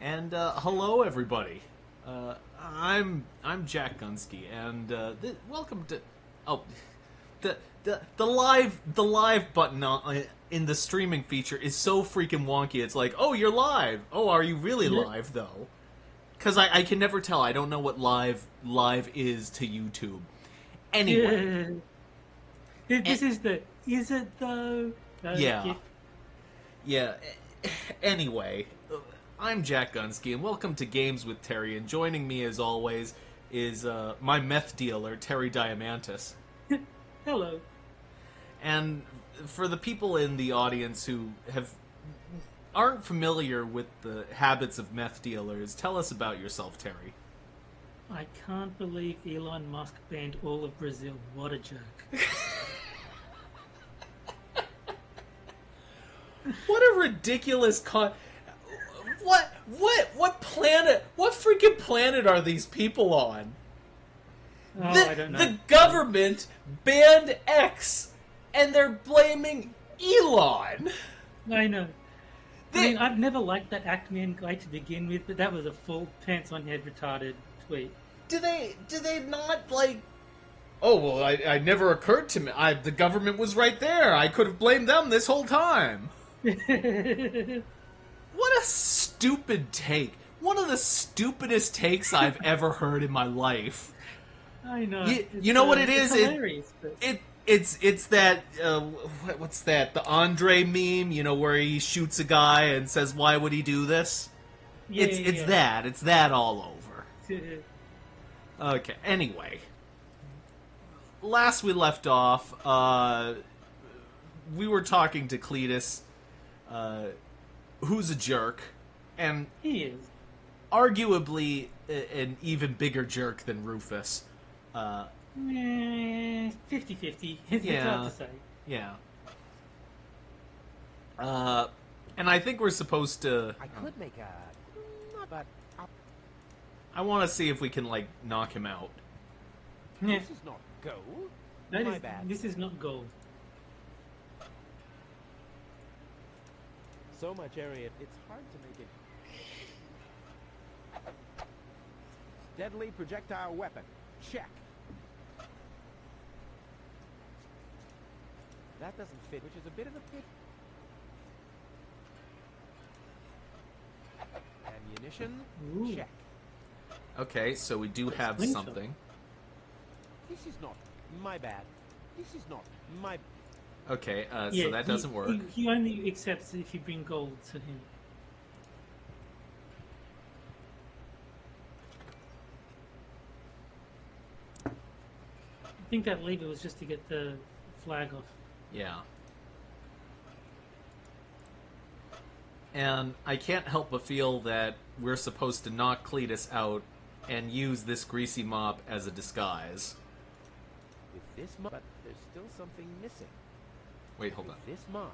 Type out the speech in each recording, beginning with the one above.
And hello, everybody. I'm Jack Gunsky, and welcome to the live button in the streaming feature is so freaking wonky. It's like, oh, you're live. Oh, are you really live though? Because I can never tell. I don't know what live is to YouTube. Anyway, This is the is it though? yeah, GIF. yeah. Anyway, I'm Jack Gunsky, and welcome to Games with Terry. And joining me, as always, is my meth dealer, Terry Diamantis. Hello. And for the people in the audience who aren't familiar with the habits of meth dealers, tell us about yourself, Terry. I can't believe Elon Musk banned all of Brazil. What a jerk. What a ridiculous what planet? What freaking planet are these people on? Oh, I don't know. The government banned X, and they're blaming Elon. I know. I mean, I've never liked that Ackman guy to begin with, but that was a full pants-on-head retarded tweet. Do they not, like... Oh, well, I never occurred to me. The government was right there. I could have blamed them this whole time. What a stupid take. One of the stupidest takes I've ever heard in my life. I know. You know what it is? It's hilarious, but... It's that, what's that, the Andre meme, you know, where he shoots a guy and says, why would he do this? Yeah, It's that all over. Okay, anyway. Last we left off, we were talking to Cletus, who's a jerk, and He is. arguably an even bigger jerk than Rufus. 50-50. It's hard to say. Yeah. And I think we're supposed to... I could make a... but... I want to see if we can, like, knock him out. Yeah. This is not gold. That My is- bad. This is not gold. So much area, it's hard to make it... Deadly projectile weapon. Check. That doesn't fit, which is a bit of a pit. Ammunition. Ooh. Check. Okay, so we do have Slingshot. something. This is not my bad. This is not my... Okay, Yeah, so that doesn't work. He only accepts if you bring gold to him. I think that lever was just to get the flag off. Yeah. And I can't help but feel that we're supposed to knock Cletus out and use this greasy mop as a disguise. With this mop, but there's still something missing. Wait, hold on. With this mop,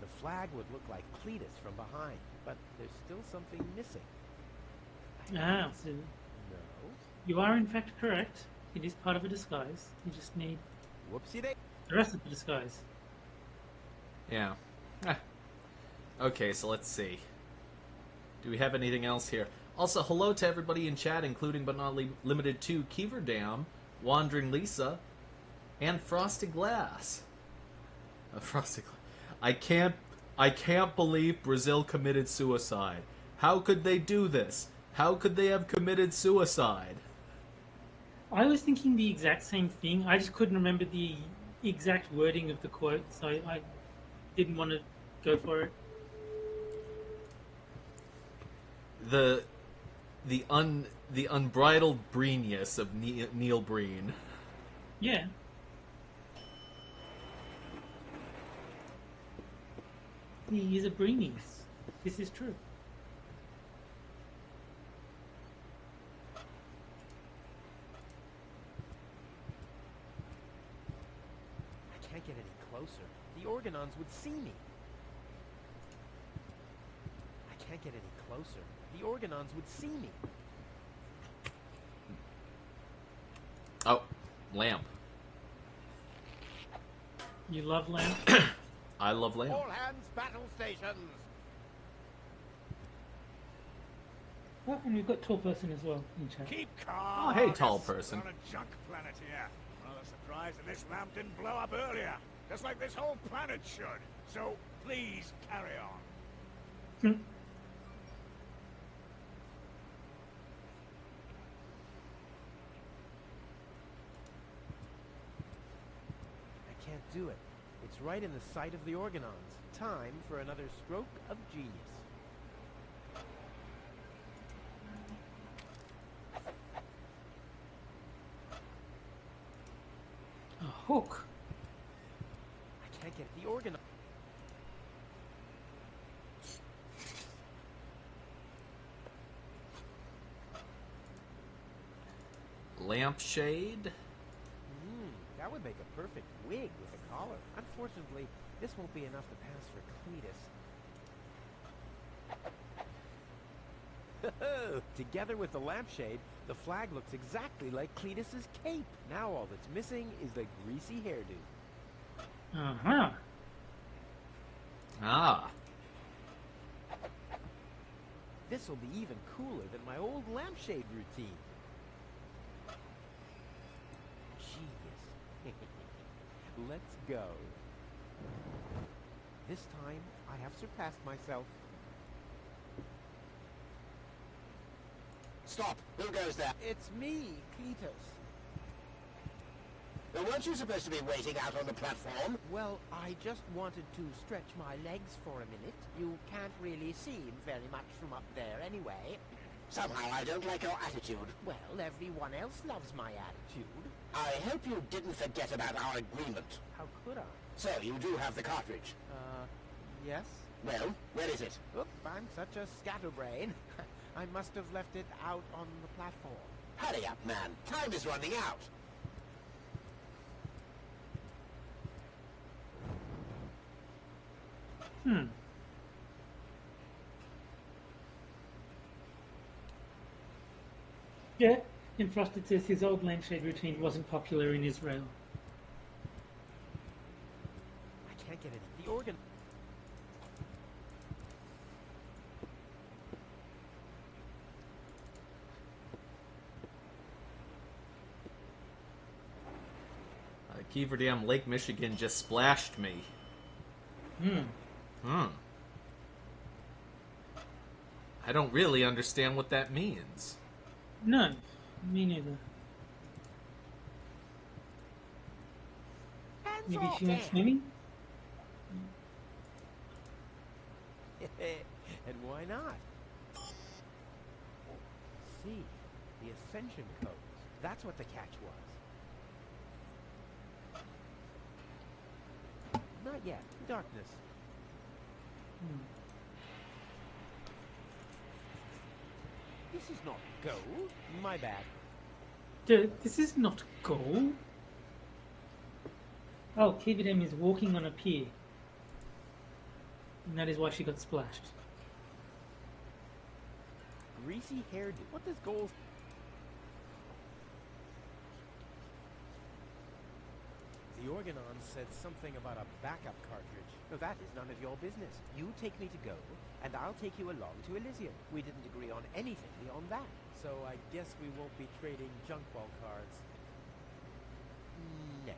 the flag would look like Cletus from behind, but there's still something missing. Ah, so No. you are in fact correct. It is part of a disguise. You just need Whoopsie day. the rest of the disguise. Yeah. Ah. Okay, so let's see. Do we have anything else here? Also, hello to everybody in chat, including but not limited to Keever Dam, Wandering Lisa, and Frosted Glass. Frosted Glass. I can't believe Brazil committed suicide. How could they do this? How could they have committed suicide? I was thinking the exact same thing. I just couldn't remember the exact wording of the quote, so I didn't want to go for it. The unbridled breenius of Neil Breen. Yeah. He is a breenies. This is true. I can't get any closer. The Organons would see me. I can't get any closer. The Organons would see me. Oh, lamp. You love lamp? I love lamp. All hands battle stations. Oh, and we've got tall person as well in chat. Keep calm. Oh, hey, tall Yes, person. We're on a junk planet here. Rather surprised that this lamp didn't blow up earlier. Just like this whole planet should. So, please carry on. Hmm. I can't do it. It's right in the sight of the organons. Time for another stroke of genius. A hook. I can't get the organon. Lampshade. That would make a perfect wig with a collar. Unfortunately, this won't be enough to pass for Cletus. Together with the lampshade, the flag looks exactly like Cletus's cape. Now all that's missing is the greasy hairdo. Uh-huh. Ah. This'll be even cooler than my old lampshade routine. Genius. Let's go. This time, I have surpassed myself. Stop! Who goes there? It's me, Cletus. Now, weren't you supposed to be waiting out on the platform? Well, I just wanted to stretch my legs for a minute. You can't really see very much from up there anyway. Somehow I don't like your attitude. Well, everyone else loves my attitude. I hope you didn't forget about our agreement. How could I? So, you do have the cartridge. Yes? Well, where is it? Oop, I'm such a scatterbrain. I must have left it out on the platform. Hurry up, man. Time is running out. Yeah, in Frost it says his old lampshade routine wasn't popular in Israel. I can't get it. The organ... Kiever Dam, Lake Michigan just splashed me. I don't really understand what that means. No, me neither. Hands Maybe off she went there. swimming? And why not? See, the ascension codes. That's what the catch was. Not yet. Darkness. This is not gold. My bad. This is not gold. Oh, Kivadem is walking on a pier. And that is why she got splashed. Greasy hairdo. What does gold... The Organon said something about a backup cartridge. No, that is none of your business. You take me to go, and I'll take you along to Elysium. We didn't agree on anything beyond that. So I guess we won't be trading junk ball cards. No.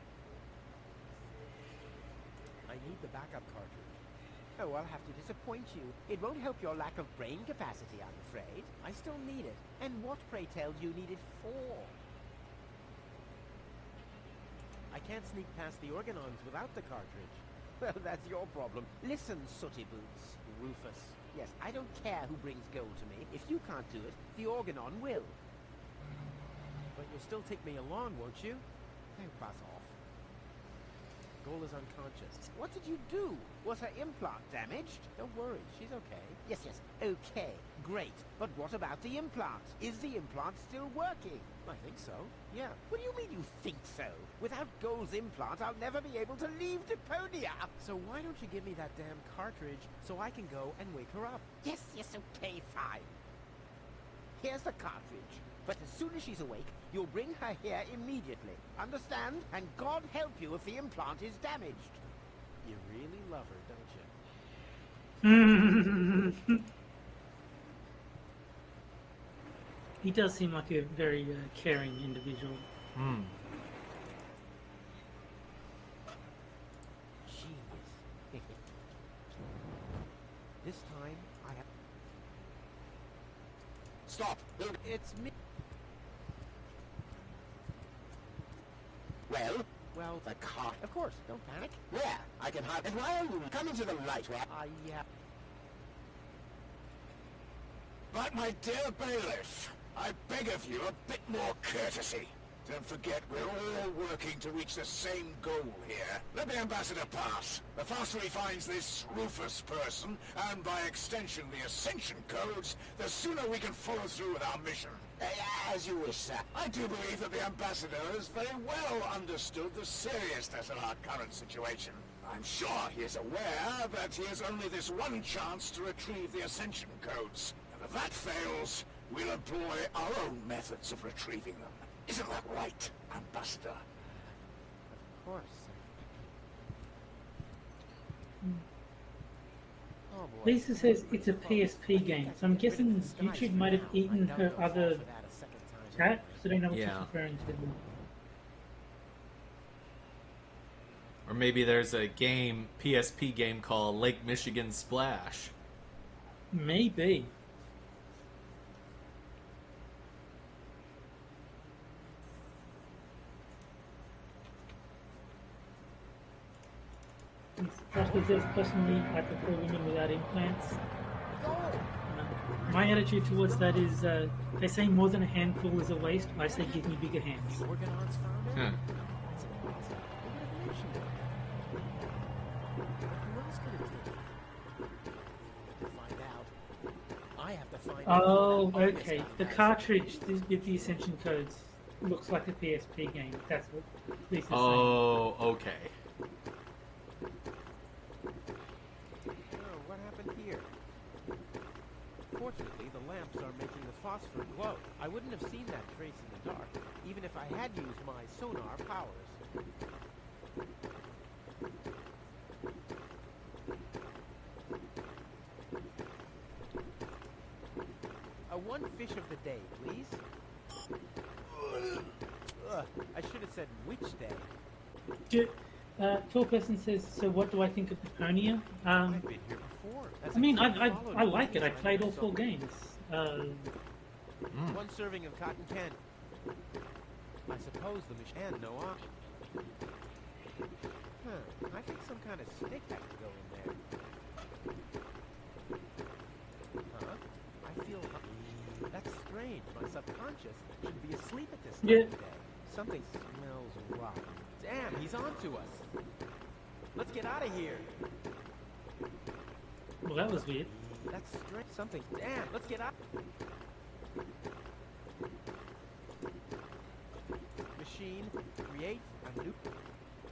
I need the backup cartridge. Oh, I'll have to disappoint you. It won't help your lack of brain capacity, I'm afraid. I still need it. And what, pray tell, do you need it for? I can't sneak past the Organons without the cartridge. Well, that's your problem. Listen, sooty boots, Rufus. Yes, I don't care who brings gold to me. If you can't do it, the Organon will. But you'll still take me along, won't you? Oh, buzz off. Goal is unconscious. What did you do? Was her implant damaged? Don't worry, she's okay. Yes, okay, great. But what about the implant? Is the implant still working? I think so, yeah. What do you mean you think so? Without Goal's implant, I'll never be able to leave Deponia. So why don't you give me that damn cartridge so I can go and wake her up? Yes, okay, fine. Here's the cartridge. But as soon as she's awake, you'll bring her here immediately. Understand? And God help you if the implant is damaged. You really love her, don't you? He does seem like a very caring individual. Hmm. Genius. This time, I have... Stop! It's me. Well, Well, the car. of course, don't panic. Where? I can hide. And why are you coming to the light? Where? Yeah. But my dear bailiff, I beg of you a bit more courtesy. Don't forget, we're all working to reach the same goal here. Let the ambassador pass. The faster he finds this Rufus person, and by extension the Ascension codes, the sooner we can follow through with our mission. As you wish, sir. I do believe that the ambassador has very well understood the seriousness of our current situation. I'm sure he is aware that he has only this one chance to retrieve the Ascension codes. And if that fails, we'll employ our own methods of retrieving them. Isn't that right, Ambassador? Of course, sir. Oh boy. Lisa says it's a PSP game, so I'm guessing YouTube might have eaten her other chat, so I don't know what she's Yeah. referring to. Or maybe there's a game, PSP game called Lake Michigan Splash. Maybe. Foster says, personally, I prefer women without implants. My attitude towards that is, they say more than a handful is a waste. I say give me bigger hands. Organons found it? Huh. That's impossible. Who would have mentioned it? Who else could have did it? To find out. I have to find out. Oh, who that August okay. guy The has. cartridge with the Ascension codes looks like a PSP game. That's what Lisa's saying. Oh, okay. Oh, what happened here? Fortunately, the lamps are making the phosphor glow. I wouldn't have seen that trace in the dark, even if I had used my sonar powers. One fish of the day, please. Ugh, I should have said which day. Tall person says, so what do I think of Deponia? I've been here before. As I mean, a kid, I followed like it. I movies played when all saw 4 them. games. One serving of cotton candy. I suppose the machine no option. Huh, I think some kind of stick has to go in there. Huh? I feel... That's strange. My subconscious should be asleep at this time Yeah. of day. Something smells rotten. Damn, he's on to us. Let's get out of here. Well, that was weird. That's strange. Something... Damn, let's get out. Machine, create a new...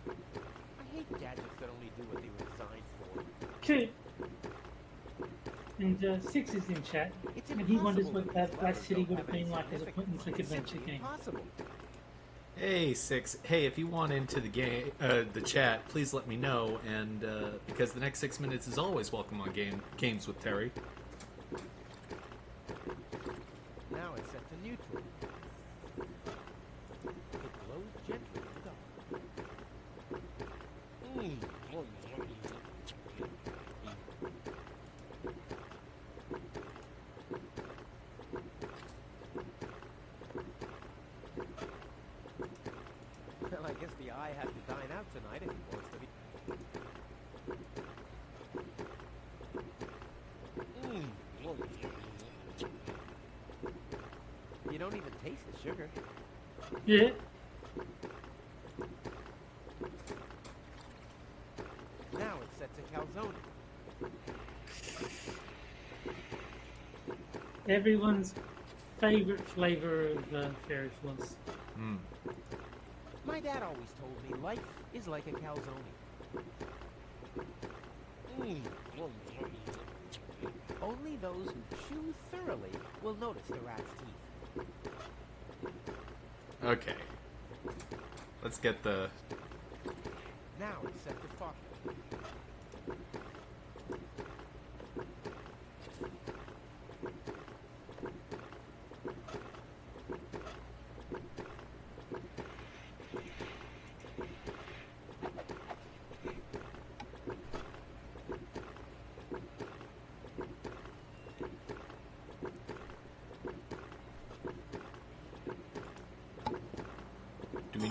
I hate gadgets that only do what they were designed for. Okay. And Six is in chat, It's and he wonders impossible what that that these Black levers City don't would have have any been like as a significance. point-and-click It's adventure simply game. impossible. Hey, Six. Hey, if you want into the game, the chat, please let me know. And because the next 6 minutes is always welcome on Games with Terry. Now it's set to neutral. It glows gently in the dark. Well, I guess the eye has to dine out tonight if he wants to be. You don't even taste the sugar. Yeah. Now it's set to calzone. Everyone's favorite flavor of fairy floss. Hmm. My dad always told me life is like a calzone. Only those who chew thoroughly will notice the rat's teeth. Okay. Let's get the... Now it's set to fog.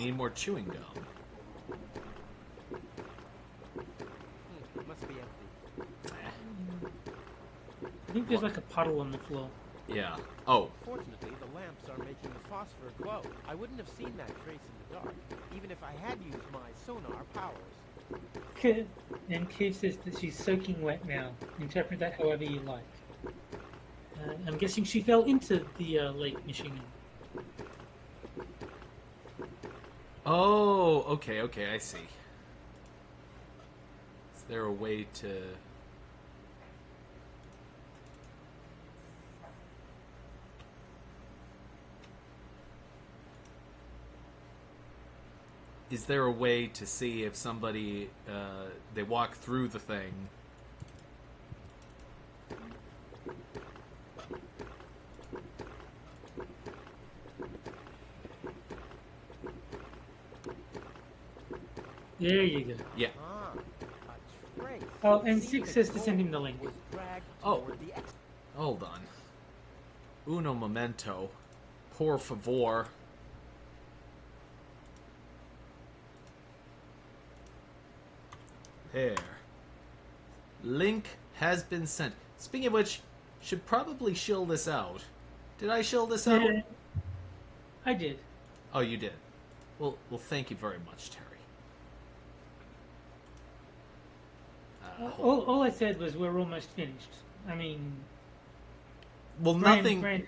need more chewing gum. Must be empty. I think there's like a puddle on the floor. Yeah. Oh. Fortunately, the lamps are making the phosphor glow. I wouldn't have seen that trace in the dark, even if I had used my sonar powers. And Keith says that she's soaking wet now. Interpret that however you like. I'm guessing she fell into the Lake Michigan. Oh, okay, I see. Is there a way to... Is there a way to see if somebody, they walk through the thing? There you go. Yeah. Ah, a trace. Oh, and See, 6 the says to send him the gold link. was dragged Oh. toward the Hold on. Uno momento. Por favor. There. Link has been sent. Speaking of which, should probably shill this out. Did I shill this out? Yeah, I did. Oh, you did. Well, thank you very much, Terry. All I said was we're almost finished. I mean, Well, Brand-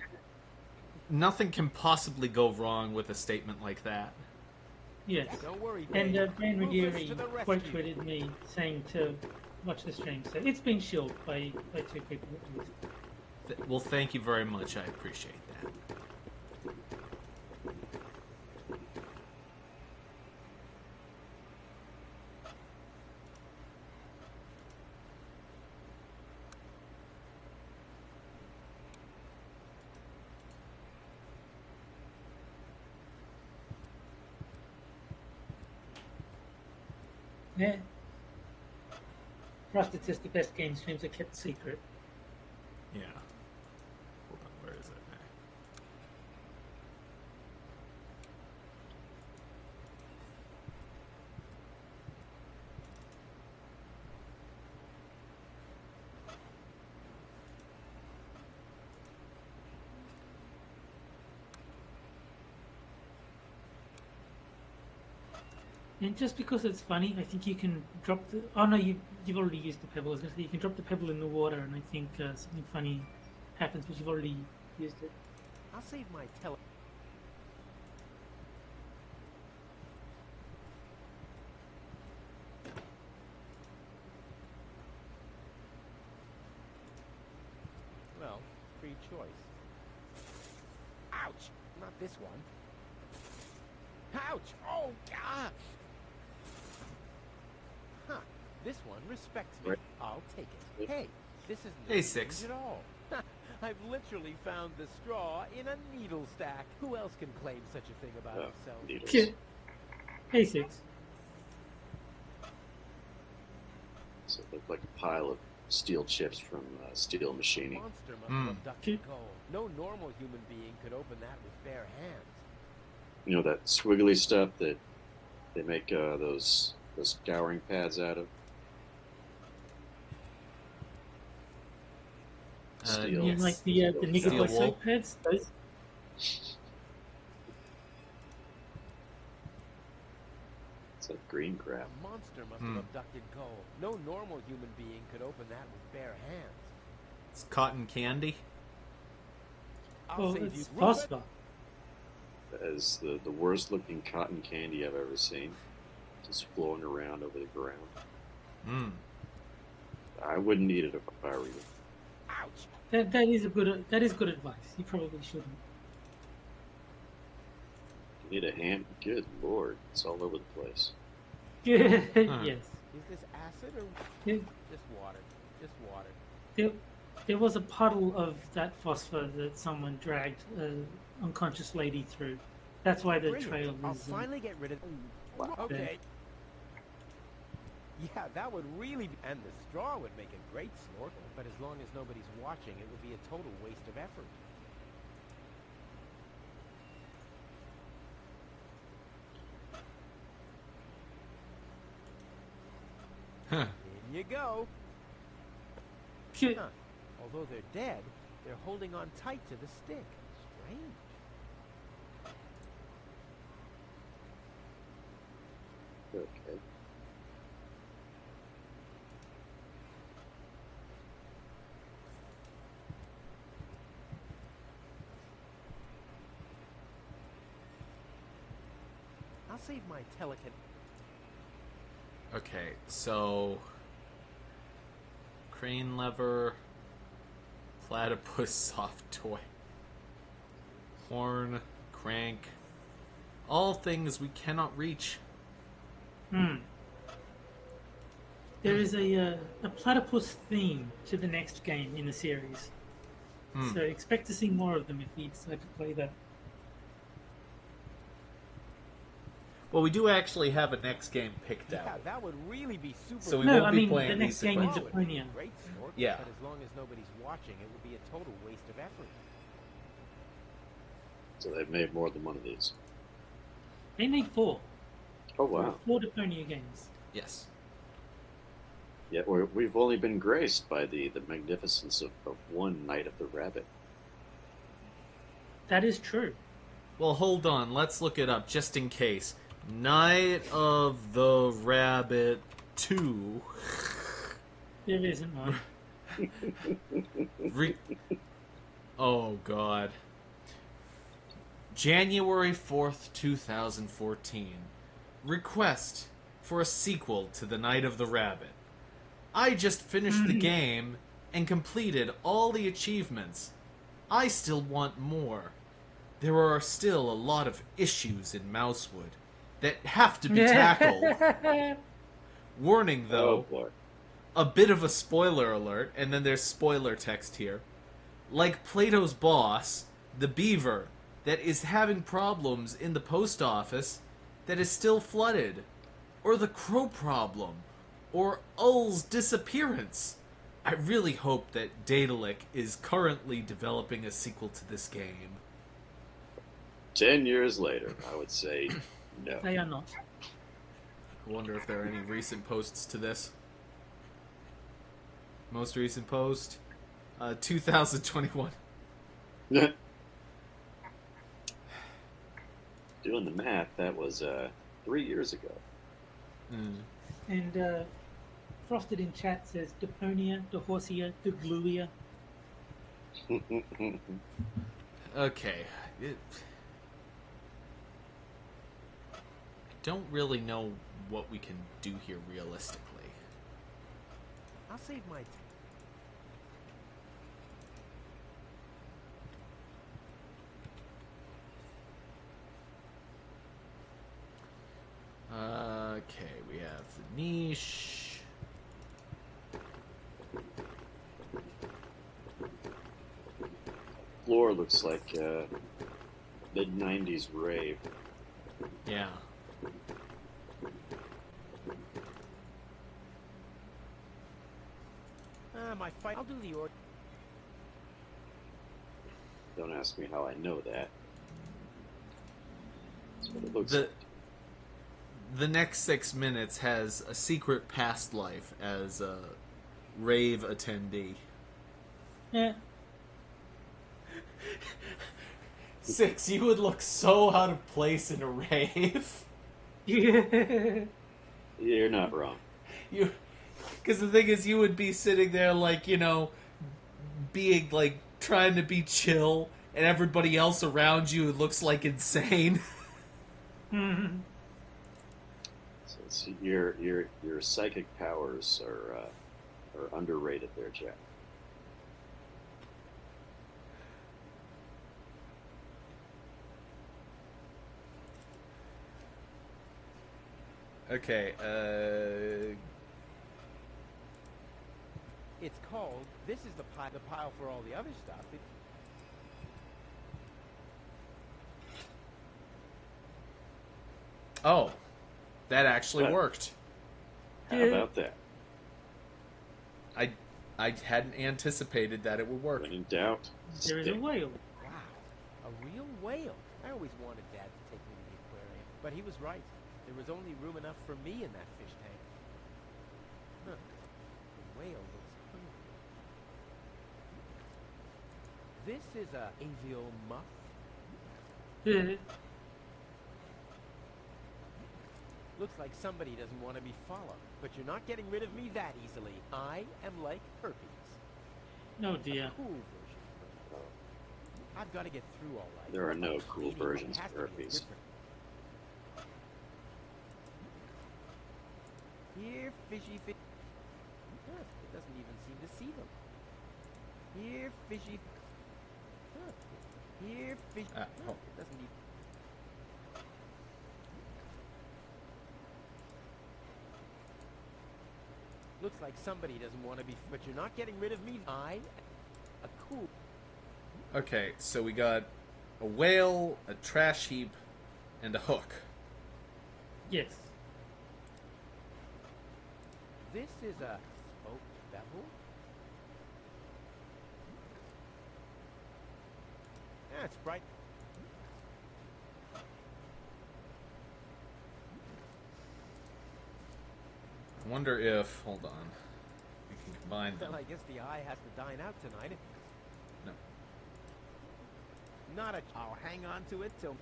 nothing can possibly go wrong with a statement like that. yes. Don't worry, And Dave. Brand Rufus Ruggieri to the quote rescue. tweeted me saying to watch the stream. So it's been shilled by 2 people at least. Well, thank you very much. I appreciate that. Yeah. Frosted says the best game streams are kept secret. Yeah. Hold on, where is it? And just because it's funny, I think you can drop the. Oh no, you've already used the pebble. I was going to say you can drop the pebble in the water, and I think something funny happens, but you've already used it. I'll save my tele. Well, free choice. Ouch! Not this one. Ouch! Oh, God! Huh. This one respects me. Right. I'll take it. Hey, this isn't Hey, a Six. at all. I've literally found the straw in a needle stack. Who else can claim such a thing about themselves? Needles. Cute. Hey, 6. So it looked like a pile of steel chips from steel machining. Monster must Hmm. have abducted gold. No normal human being could open that with bare hands. You know that squiggly stuff that they make those scouring pads out of? Steel. You mean Yes. like the Steel nigger wool. boy soap pads? Those? It's like green crap. A monster must Hmm. have abducted gold. No normal human being could open that with bare hands. It's cotton candy. I'll Well, save it's you. phosphor. That is the worst looking cotton candy I've ever seen. Just floating around over the ground. Hmm. I wouldn't eat it if I were you. Ouch! That is good advice. You probably shouldn't. You need a hand? Good lord, it's all over the place. yes. Is this acid or Yeah. just water? Just water. There was a puddle of that phosphor that someone dragged an unconscious lady through. That's why the Brilliant. trail I'll is. finally get rid of. Okay. Yeah, that would really. And the straw would make a great snorkel. But as long as nobody's watching, it would be a total waste of effort. Huh. In you go. Shit. Huh. Although they're dead, they're holding on tight to the stick. Strange. Okay. I'll save my telekin. Okay, so crane lever, platypus soft toy, horn, crank, all things we cannot reach. There is a platypus theme to the next game in the series. So expect to see more of them if you decide to play that. Well, we do actually have a next game picked Yeah, out. that would really be super. So we No, won't I be mean playing the next these game in sequentially. Deponia. Great sport. Yeah. But as long as nobody's watching, it would be a total waste of effort. So they've made more than one of these. They made 4. Oh, wow. 4 Deponia games. Yes. Yeah, we've only been graced by the magnificence of one Night of the Rabbit. That is true. Well, hold on. Let's look it up just in case. Night of the Rabbit 2. There isn't one. Oh, God. January 4th, 2014. Request for a sequel to The Night of the Rabbit. I just finished the game and completed all the achievements. I still want more. There are still a lot of issues in Mousewood that have to be tackled. Warning, Oh, though, boy. a bit of a spoiler alert, and then there's spoiler text here. Like Plato's boss, the beaver, that is having problems in the post office that is still flooded, or the crow problem, or Ull's disappearance. I really hope that Daedalic is currently developing a sequel to this game. 10 years later, I would say no. They are not. I wonder if there are any recent posts to this. Most recent post, 2021. Doing the math, that was 3 years ago. And Frosted in chat says Deponia, Dehorsia, Degluia. Okay. I don't really know what we can do here realistically. I'll save my. Okay, we have the niche. Floor looks like mid-90s rave. Yeah. My fight. I'll do the order. Don't ask me how I know that. That's what it looks The like. the next 6 minutes has a secret past life as a rave attendee. Yeah. 6, you would look so out of place in a rave. You're not wrong. You, because the thing is, you would be sitting there like, you know, being like trying to be chill, and everybody else around you looks like insane. So it's, your psychic powers are underrated there, Jack. Okay, It's called. This is the pile for all the other stuff. oh, that actually What? worked. How about that? I hadn't anticipated that it would work. When in doubt, There is a stick. whale. Wow, a real whale. I always wanted Dad to take me to the aquarium, but he was right. There was only room enough for me in that fish tank. Huh. The whale looks hungry. This is a avial muff. The, Looks like somebody doesn't want to be followed. But you're not getting rid of me that easily. I am like herpes. oh dear. A cool version of herpes. I've got to get through all right. There are no cool Cleaning versions has of to be a herpes. different- Here, fishy fish. Huh, it doesn't even seem to see them. Here, fishy. Huh. Here, fish. Ah, Huh, oh. it doesn't even. Looks like somebody doesn't want to be, but you're not getting rid of me. A cool. Okay, so we got a whale, a trash heap, and a hook. Yes. This is a spoked bevel. Yeah, it's bright. I wonder if, hold on, we can combine them. Well, I guess the eye has to dine out tonight. No. Not a. I'll hang on to it till.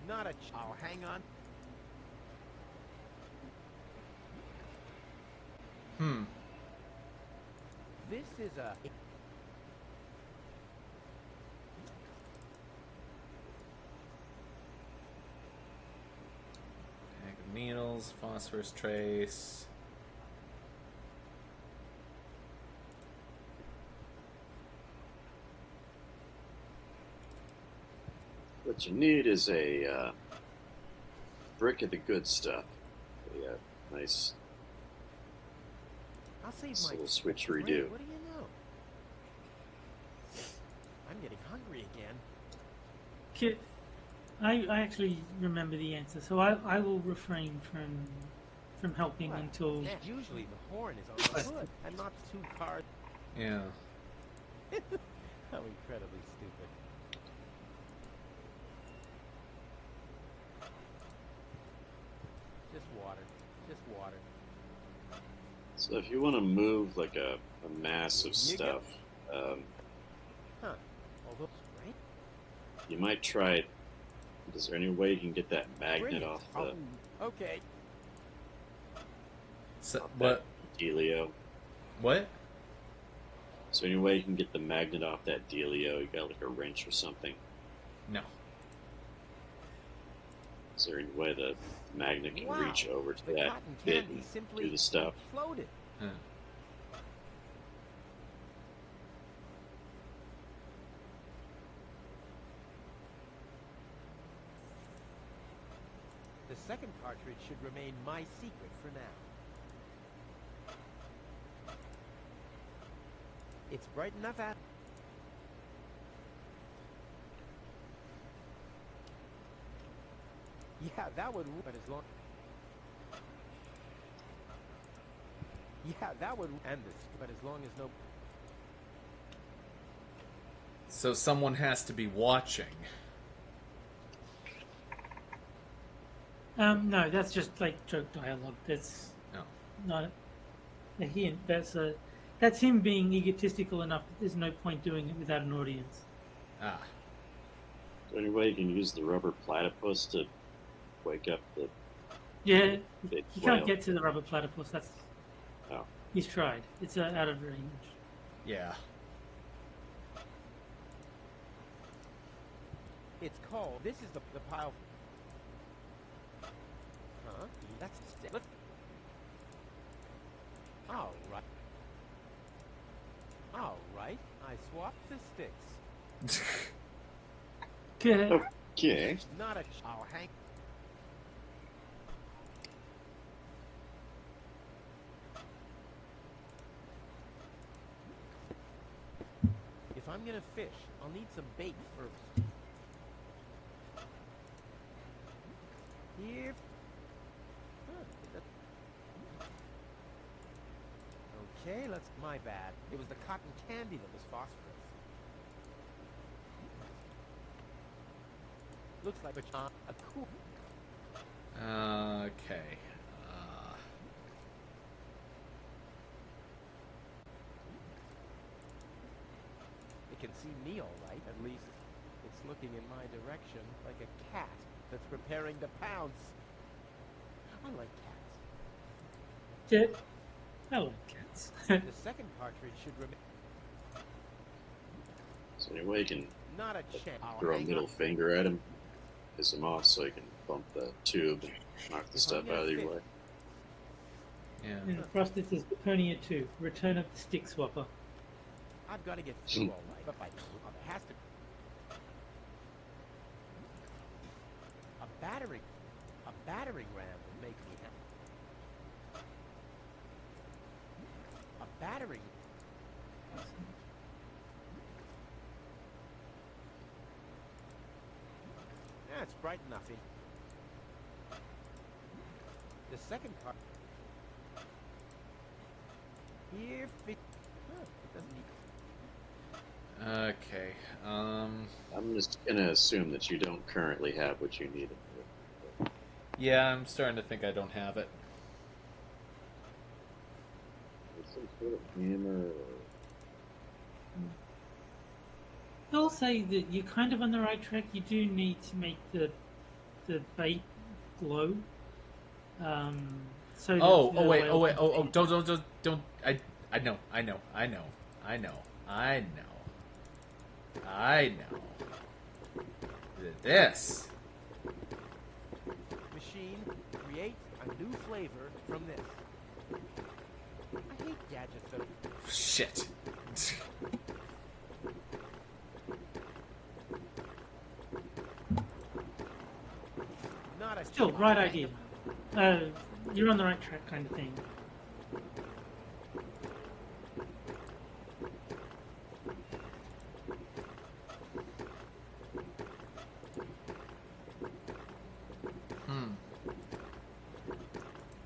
Not a. I'll hang on. This is a. Bag of needles, phosphorus trace. What you need is a brick of the good stuff. A nice I'll save It's a my. little switcheroo. Great, what do you know? I'm getting hungry again. Ki- I actually remember the answer, so I will refrain from helping Well, until. yeah, usually the horn is on the hood and not two cars. Yeah. How incredibly stupid. Just water. Just water. So if you want to move like a mass of You go. stuff, Huh. Although, right? you might try it. Is there any way you can get that magnet Brilliant. off the Oh, okay. So, off what? that dealio? What? Is there any way you can get the magnet off that dealio? You got like a wrench or something? No. Is there any way the magnet can Wow. reach over to The that cotton bit candy and simply do the stuff? floated. Huh. The second cartridge should remain my secret for now. It's bright enough at. Yeah, that would. But as long. Yeah, that would. And this. But as long as no. So someone has to be watching. No, that's just like joke dialogue. That's No. not a hint. That's him being egotistical enough that there's no point doing it without an audience. Ah. Is there any way you can use the rubber platypus to wake up the Yeah, big you can't whale? get to the rubber platypus. That's Oh. he's tried. It's out of range. Yeah. It's called. This is the pile. Huh? That's a stick. All right. All right. I swapped the sticks. Okay. Okay. Not a. I'll hang. If I'm gonna fish, I'll need some bait first. Here. Huh, okay, let's. My bad. It was the cotton candy that was phosphorus. Looks like a cool. Okay. can see me all right. At least it's looking in my direction like a cat that's preparing to pounce. I like cats. Yeah, I like cats. The second cartridge should remain. So anyway, you can Not a chance. throw a middle finger at him, piss him off, so you can bump the tube and knock the stuff out of your way. Yeah. And across this is Deponia 2, Return of the Stick Swapper. I've got to get through all right, but by there has to. A battering ram will make me happy. A battering. That's bright enough. The second card. Here, it doesn't need. Okay. I'm just gonna assume that you don't currently have what you need. Yeah, I'm starting to think I don't have it. Some sort of hammer. I'll say that you're kind of on the right track. You do need to make the bait glow. So Don't. I know. This. Machine, create a new flavor from this. I hate gadgets that. Shit. Not a still right idea. You're on the right track, kind of thing.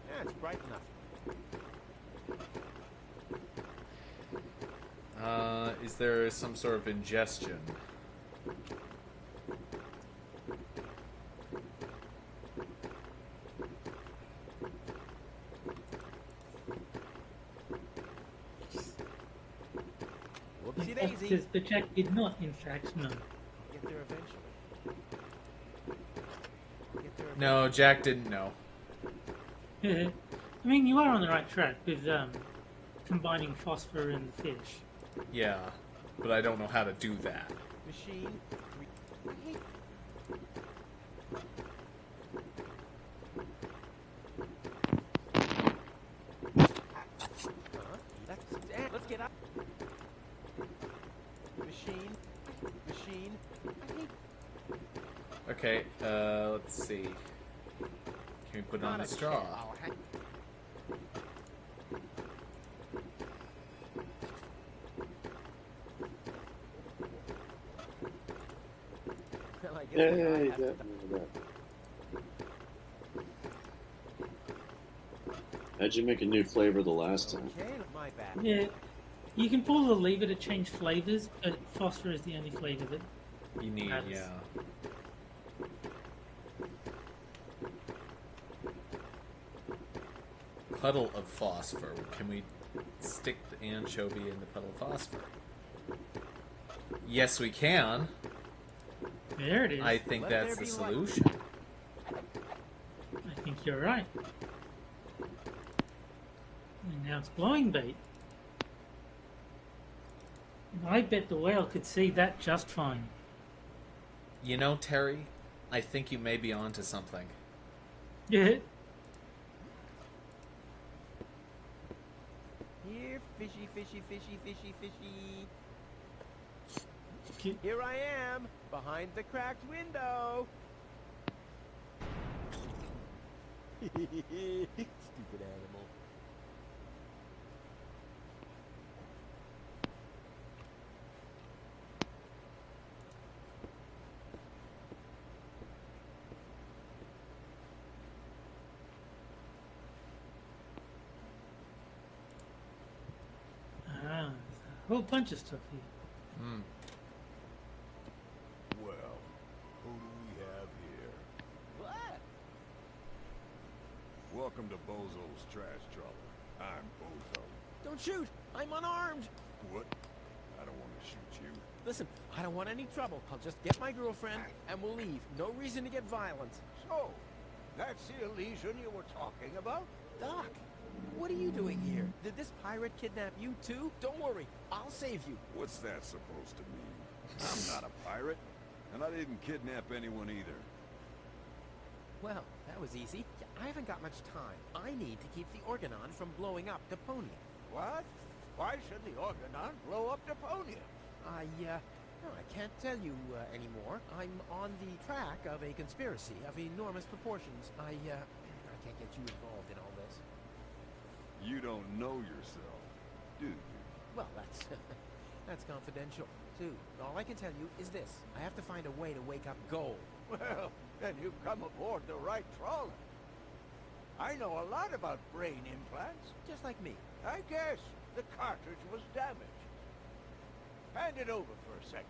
Yeah, it's bright enough. Is there some sort of ingestion? Whoopsie daisy. Officers, but Jack did not, in fact, know. Get there eventually. No, Jack didn't know. I mean, you are on the right track with combining phosphor and the fish. Yeah, but I don't know how to do that. Machine. I hate. Let's get up. Machine. I hate. Okay, let's see. Can we put it on the straw? Well, I guess Hey, I have to- how'd you make a new flavor the last time? Okay, my bad. Yeah, you can pull the lever to change flavors, but phosphor is the only flavor that. You need, Nice. yeah. Puddle of phosphor. Can we stick the anchovy in the puddle of phosphor? Yes, we can. There it is. I think Let that's there the be light. solution. I think you're right. And now it's blowing bait. And I bet the whale could see that just fine. You know, Terry, I think you may be onto something. Yeah. Here, fishy. Okay. Here I am, behind the cracked window. Stupid animal. Ah, there's a whole bunch of stuff here. Hmm. Well, who do we have here? What? Welcome to Bozo's Trash Trawler. I'm Bozo. Don't shoot! I'm unarmed! What? I don't want to shoot you. Listen, I don't want any trouble. I'll just get my girlfriend and we'll leave. No reason to get violent. So, that's the illusion you were talking about? Doc, what are you doing here? Did this pirate kidnap you too? Don't worry, I'll save you. What's that supposed to mean? I'm not a pirate, and I didn't kidnap anyone either. Well, that was easy. I haven't got much time. I need to keep the Organon from blowing up Deponia. What? Why should the Organon blow up Deponia? No, I can't tell you anymore. I'm on the track of a conspiracy of enormous proportions. I can't get you involved in all this. You don't know yourself, do you? Well, that's that's confidential, too. All I can tell you is this. I have to find a way to wake up Gold. Well, then you've come aboard the right trawler. I know a lot about brain implants. Just like me. I guess the cartridge was damaged. Hand it over for a second.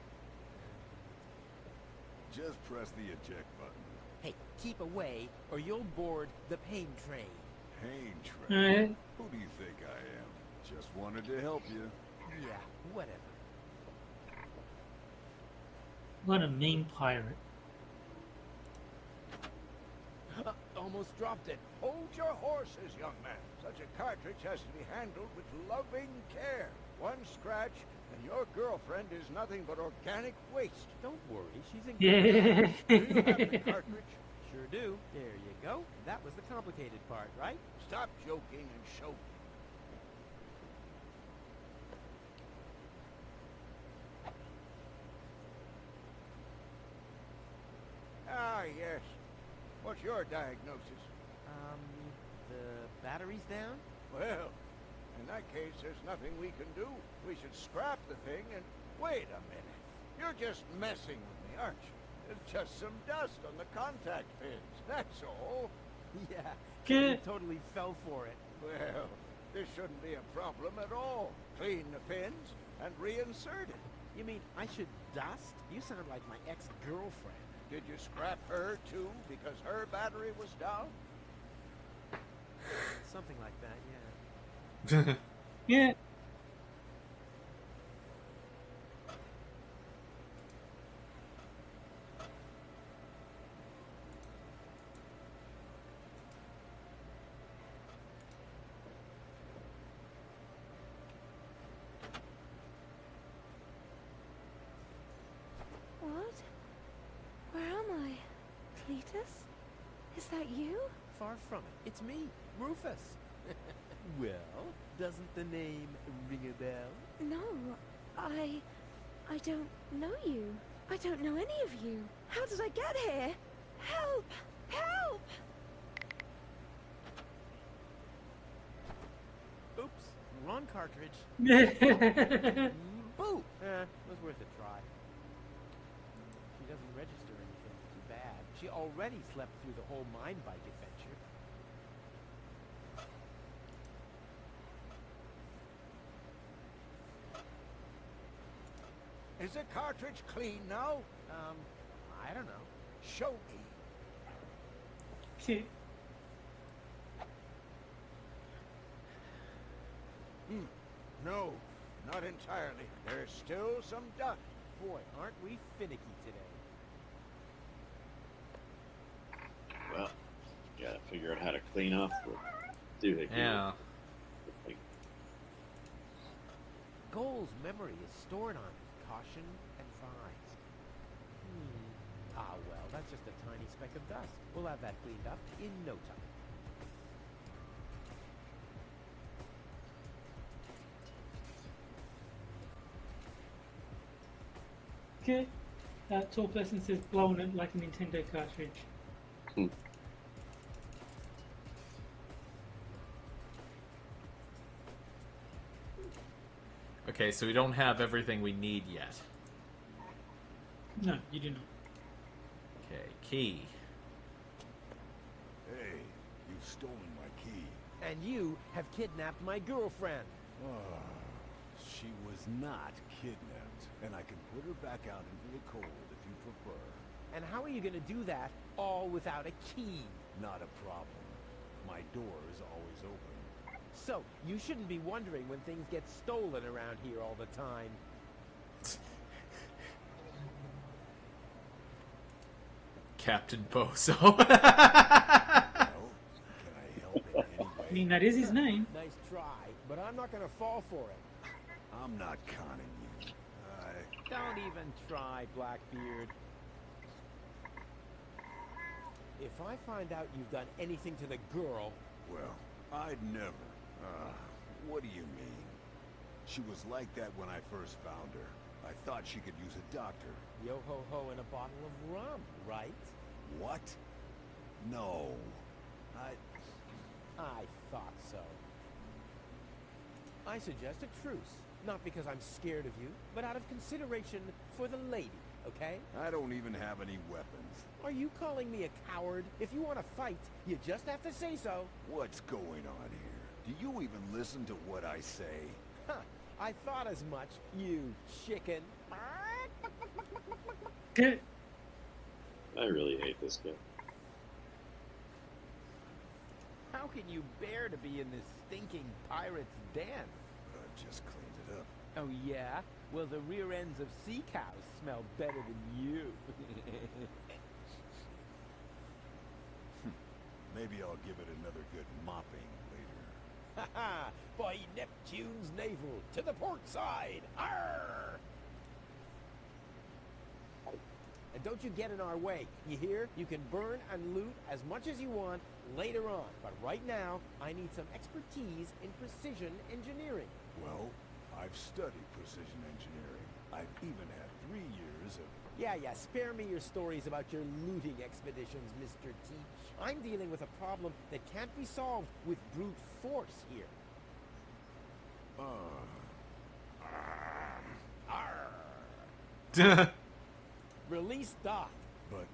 Just press the eject button. Hey, keep away, or you'll board the pain train. Pain train. Alright. Who do you think I am? Just wanted to help you. Yeah, whatever. What a mean pirate. Almost dropped it. Hold your horses, young man. Such a cartridge has to be handled with loving care. One scratch, and your girlfriend is nothing but organic waste. Don't worry, she's in Yeah. Do you have the cartridge? Sure do. There you go. That was the complicated part, right? Stop joking and show me. Ah, yes. What's your diagnosis? The battery's down? Well, in that case, there's nothing we can do. We should scrap the thing and... Wait a minute. You're just messing with me, aren't you? It's just some dust on the contact pins, that's all. Yeah, Okay. you totally fell for it. Well, this shouldn't be a problem at all. Clean the pins and reinsert it. You mean I should dust? You sound like my ex-girlfriend. Did you scrap her, too, because her battery was down? Something like that, yeah. Yeah. What? Where am I? Cletus? Is that you? Far from it. It's me, Rufus. Well, doesn't the name ring a bell? No, I don't know you. I don't know any of you. How did I get here? Help! Help! Oops, wrong cartridge. Boo! Was worth a try. She doesn't register anything too bad. She already slept through the whole mine bike adventure. Is the cartridge clean now? I don't know. Show me. Okay. No, not entirely. There's still some dust. Boy, aren't we finicky today? Well, you gotta figure out how to clean off the doohickey. Yeah. Goal's memory is stored on it. Caution advised. Ah, well, that's just a tiny speck of dust. We'll have that cleaned up in no time. Okay. Tall person says blowing it like a Nintendo cartridge. Okay, so we don't have everything we need yet. No, you do not. Okay, key. Hey, you've stolen my key. And you have kidnapped my girlfriend. She was not kidnapped, and I can put her back out into the cold if you prefer. And how are you going to do that all without a key? Not a problem. My door is always open. So, you shouldn't be wondering when things get stolen around here all the time. Captain Bozo. Well, can I help in any way? I mean, that is his name. Nice try, but I'm not gonna fall for it. I'm not conning you. Don't even try, Blackbeard. If I find out you've done anything to the girl... Well, I'd never. What do you mean? She was like that when I first found her. I thought she could use a doctor. Yo-ho-ho and a bottle of rum, right? What? No. I thought so. I suggest a truce. Not because I'm scared of you, but out of consideration for the lady, okay? I don't even have any weapons. Are you calling me a coward? If you want to fight, you just have to say so. What's going on here? Do you even listen to what I say? Huh, I thought as much, you chicken. I really hate this guy. How can you bear to be in this stinking pirate's den? I've just cleaned it up. Oh yeah? Well, the rear ends of sea cows smell better than you. Maybe I'll give it another good mopping later. Ha By Neptune's navel, to the port side! Arr! And don't you get in our way, you hear? You can burn and loot as much as you want later on. But right now, I need some expertise in precision engineering. Well, I've studied precision engineering. I've even had 3 years of... Yeah, spare me your stories about your looting expeditions, Mr. Teach. I'm dealing with a problem that can't be solved with brute force here. Release Doc. But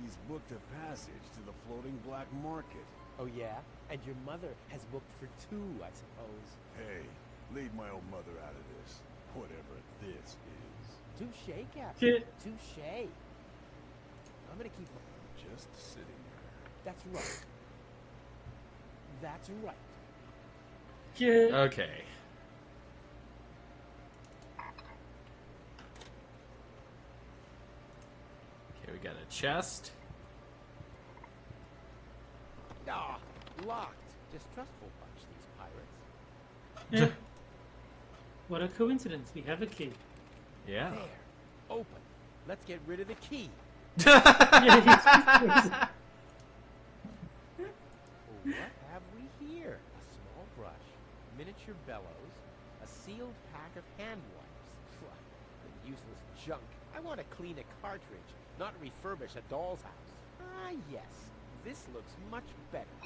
he's booked a passage to the floating black market. Oh yeah? And your mother has booked for 2, I suppose. Hey, leave my old mother out of this. Whatever this is. Touche, Captain. Touche. I'm gonna keep Just sitting there. That's right. That's right. Okay. Okay, we got a chest. Ah, locked. Distrustful bunch, these pirates. What a coincidence. We have a key. Yeah. There. Open. Let's get rid of the key. What have we here? A small brush, miniature bellows, a sealed pack of hand wipes. Phew, useless junk. I want to clean a cartridge, not refurbish a doll's house. Ah, yes. This looks much better.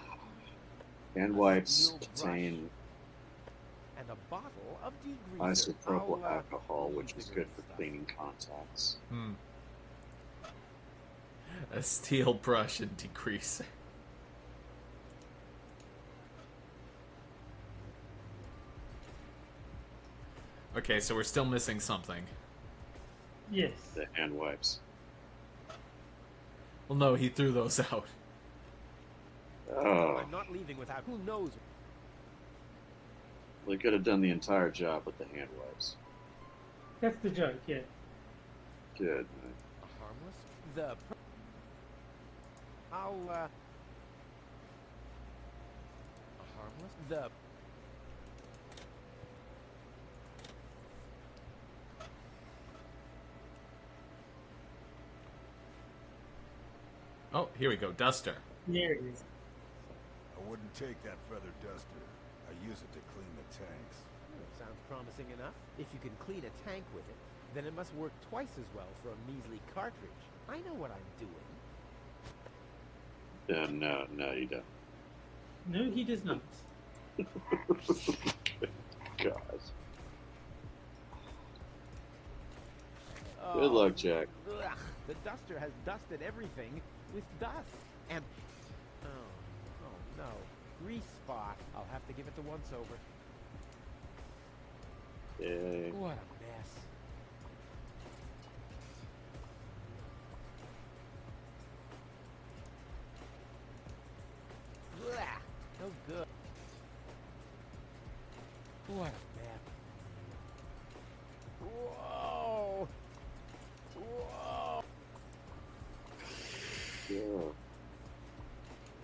Hand wipes Sealed contain brush. And a bottle of degreaser. isopropyl I'll, alcohol, which use is the good green for stuff. cleaning contacts. A steel brush and degreaser. Okay, so we're still missing something. Yes. The hand wipes. Well, no, he threw those out. Oh, I'm not leaving without who knows. they could have done the entire job with the hand wipes. That's the joke, yeah. Good. Harmless? I'll, harmless? Oh, here we go. Duster. There it is. I wouldn't take that feather duster. I use it to clean the tanks. Sounds promising enough. If you can clean a tank with it, then it must work twice as well for a measly cartridge. I know what I'm doing. No, you don't. No, he does not. God. Oh, Good luck, Jack. Ugh, the duster has dusted everything with dust. And... Oh no. Grease spot. I'll have to give it the once-over. Yay. What a mess. Blah, no good. What a mess. Whoa. Whoa. Yeah.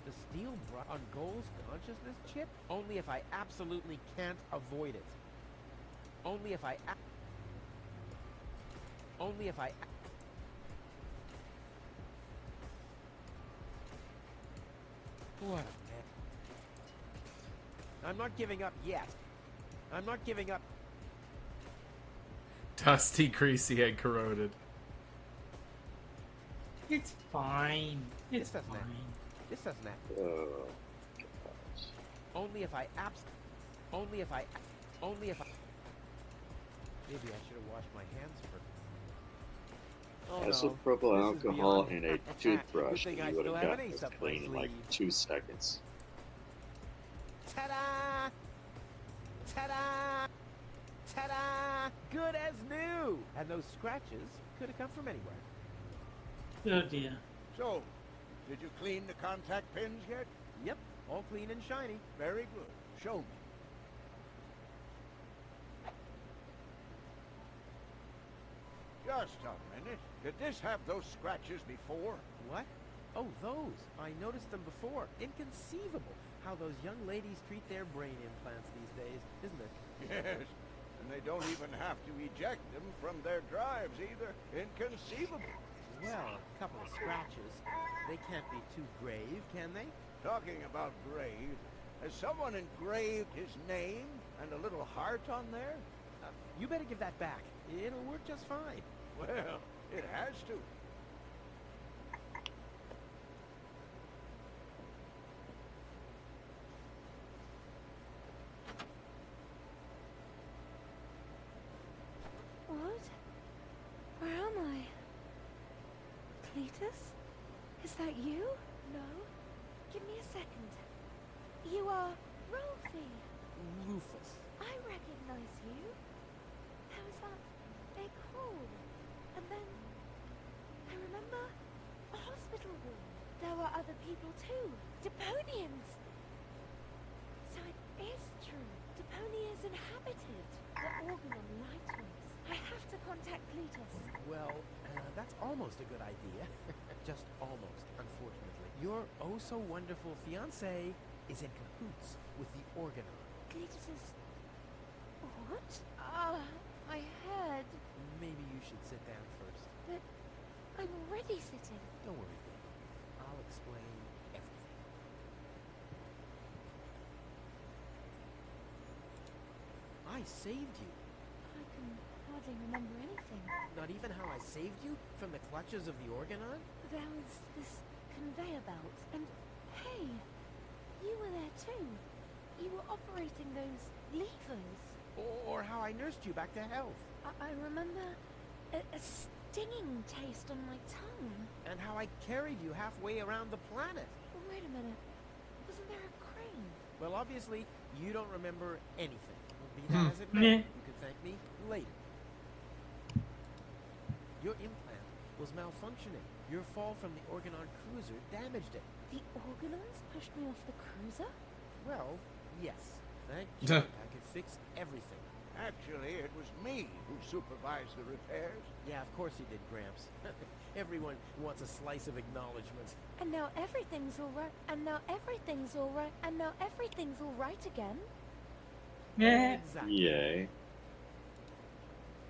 The steel on Goal's consciousness chip? Only if I absolutely can't avoid it. Only if I... Only if I... What a man. I'm not giving up yet. I'm not giving up. Dusty, greasy, and corroded. It's fine. It's This doesn't fine. This doesn't happen. Oh, gosh. Only if I Only if I... Only if I... Maybe I should have washed my hands first. Oh, Isopropyl no. alcohol This is and a beyond- toothbrush, Good and thing I you would still have have an gotten ace this up my clean in like sleeve. 2 seconds. Ta-da! Ta-da! Ta-da! Good as new! And those scratches could have come from anywhere. Oh dear. So, did you clean the contact pins yet? Yep, all clean and shiny. Very good. Show me. Just a minute. Did this have those scratches before? What? Oh, those. I noticed them before. Inconceivable how those young ladies treat their brain implants these days, isn't it? Yes. And they don't even have to eject them from their drives either. Inconceivable. Well, a couple of scratches. They can't be too grave, can they? Talking about grave, has someone engraved his name and a little heart on there? You better give that back. It'll work just fine. Well, it has to. What? Where am I? Cletus? Is that you? No. Give me a second. You are Rolfie. Rufus. I recognize you. How is that big hole? And then I remember a hospital room. There were other people too. Deponians. So it is true. Deponia is inhabited. The Organon lied to us. I have to contact Cletus. Well, that's almost a good idea. Just almost, unfortunately. Your oh-so-wonderful fiancé is in cahoots with the Organon. Cletus is... What? My head. Maybe you should sit down first. But I'm already sitting. Don't worry, baby. I'll explain everything. I saved you. I can hardly remember anything. Not even how I saved you from the clutches of the Organon? There was this conveyor belt, and hey, you were there too. You were operating those levers. Or how I nursed you back to health. I remember a stinging taste on my tongue. And how I carried you halfway around the planet. Wait a minute. Wasn't there a crane? Well, obviously, you don't remember anything. Be Hmm. that as it may, you can thank me later. Your implant was malfunctioning. Your fall from the Organon cruiser damaged it. The Organons pushed me off the cruiser? Well, yes. Thank you. I could fix everything. Actually, it was me who supervised the repairs. Yeah, of course you did, Gramps. Everyone wants a slice of acknowledgement. And now everything's all right. And now everything's all right. And now everything's all right again. Yeah. Exactly. Yay.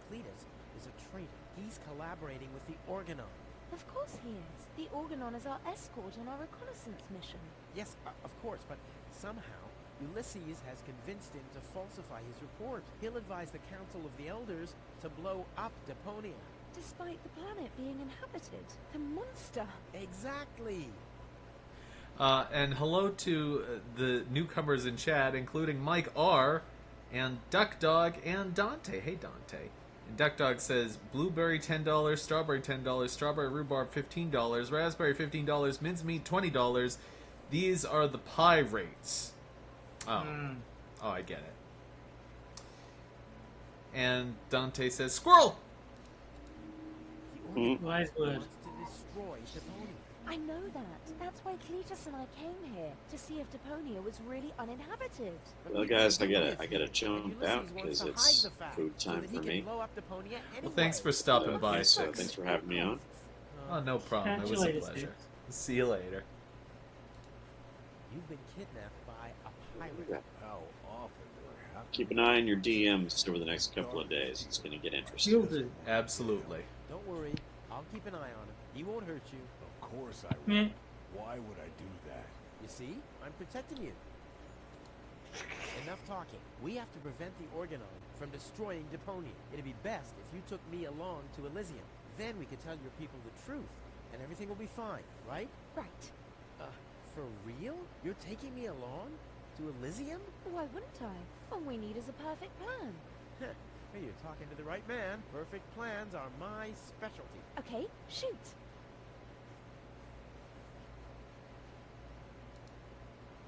Cletus is a traitor. He's collaborating with the Organon. Of course he is. The Organon is our escort on our reconnaissance mission. Yes, of course, but somehow Ulysses has convinced him to falsify his report. He'll advise the Council of the Elders to blow up Deponia. Despite the planet being inhabited. The monster. Exactly. And hello to the newcomers in chat, including Mike R. and Duck Dog and Dante. Hey, Dante. And Duck Dog says, blueberry $10, strawberry $10, strawberry rhubarb $15, raspberry $15, mincemeat $20. These are the pie rates. Oh. Oh, I get it. And Dante says, squirrel! The Organon Wise word. wants to destroy Deponia. I know that. That's why Cletus and I came here. To see if Deponia was really uninhabited. Well, guys, I gotta jump out because it's food time for me. Well, thanks for stopping by, So Six. thanks for having me on. Oh, no problem. It was a Catch you later, pleasure. Six. See you later. You've been kidnapped by a pirate. Yeah. How often do I have to Keep an eye on your DMs over the next couple of days. It's going to get interesting. Will do. Absolutely. Don't worry, I'll keep an eye on him. He won't hurt you. Of course I Meh. will. Why would I do that? You see? I'm protecting you. Enough talking. We have to prevent the Organon from destroying Deponia. It'd be best if you took me along to Elysium. Then we could tell your people the truth, and everything will be fine, right? Right. For real? You're taking me along? To Elysium? Why wouldn't I? All we need is a perfect plan. Hey, you're talking to the right man. Perfect plans are my specialty. Okay, shoot.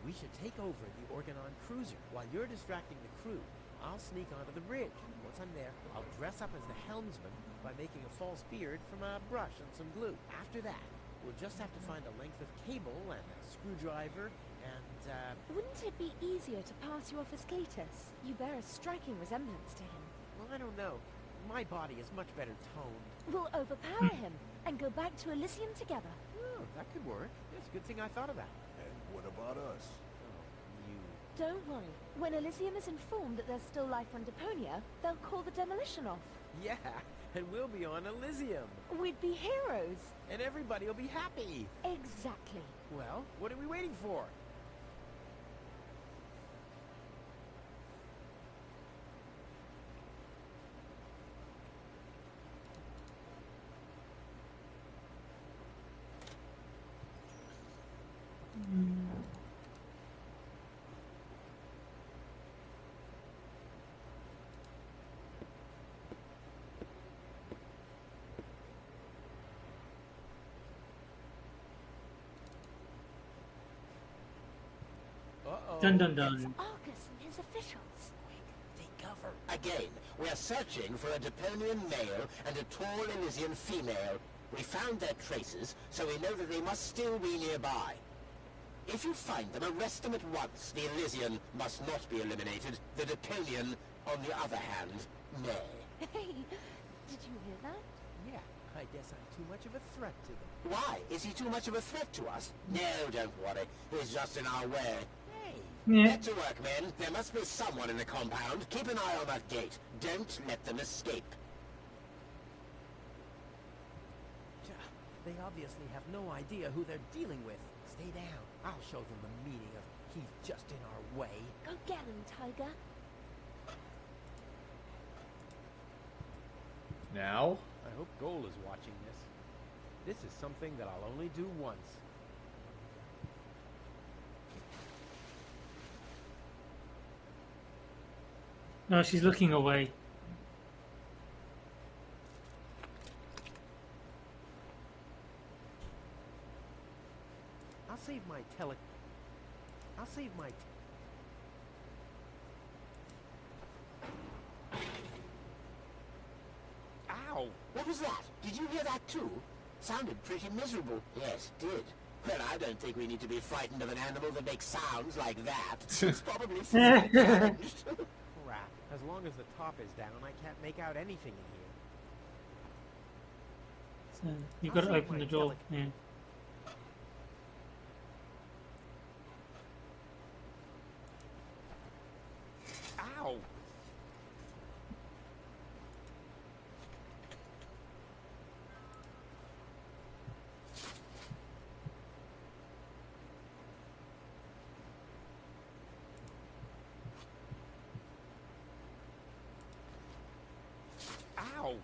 We should take over the Organon cruiser while you're distracting the crew. I'll sneak onto the bridge. Once I'm there, I'll dress up as the helmsman by making a false beard from a brush and some glue. After that, we'll just have to find a length of cable and a screwdriver and, Wouldn't it be easier to pass you off as Cletus? You bear a striking resemblance to him. well, I don't know. My body is much better toned. We'll overpower him and go back to Elysium together. Oh, that could work. It's a good thing I thought of that. And what about us? Oh, you... Don't worry. When Elysium is informed that there's still life on Deponia, they'll call the demolition off. Yeah, and we'll be on Elysium. We'd be heroes. And everybody will be happy. Exactly. Well, what are we waiting for? Uh-oh. Dun dun It's dun. Argus and his officials. Take cover. Again, we are searching for a Deponian male and a tall Elysian female. We found their traces, so we know that they must still be nearby. If you find them, arrest them at once. The Elysian must not be eliminated. The Deponian, on the other hand, may. Hey, did you hear that? Yeah, I guess I'm too much of a threat to them. Why? Is he too much of a threat to us? No, don't worry. He's just in our way. Hey, Yeah. Get to work, men. There must be someone in the compound. Keep an eye on that gate. Don't let them escape. they obviously have no idea who they're dealing with. Stay down. I'll show them the meaning of he's just in our way. Go get him, Tiger. Now? I hope Goal is watching this. This is something that I'll only do once. No, she's looking away. I'll save my I'll save my... Ow! What was that? Did you hear that too? Sounded pretty miserable. Yes, it did. Well, I don't think we need to be frightened of an animal that makes sounds like that. It's probably physically challenged. Crap. As long as the top is down, I can't make out anything in here. So you've got to I'll save open my the door. delicate- Yeah. Ow! Ow!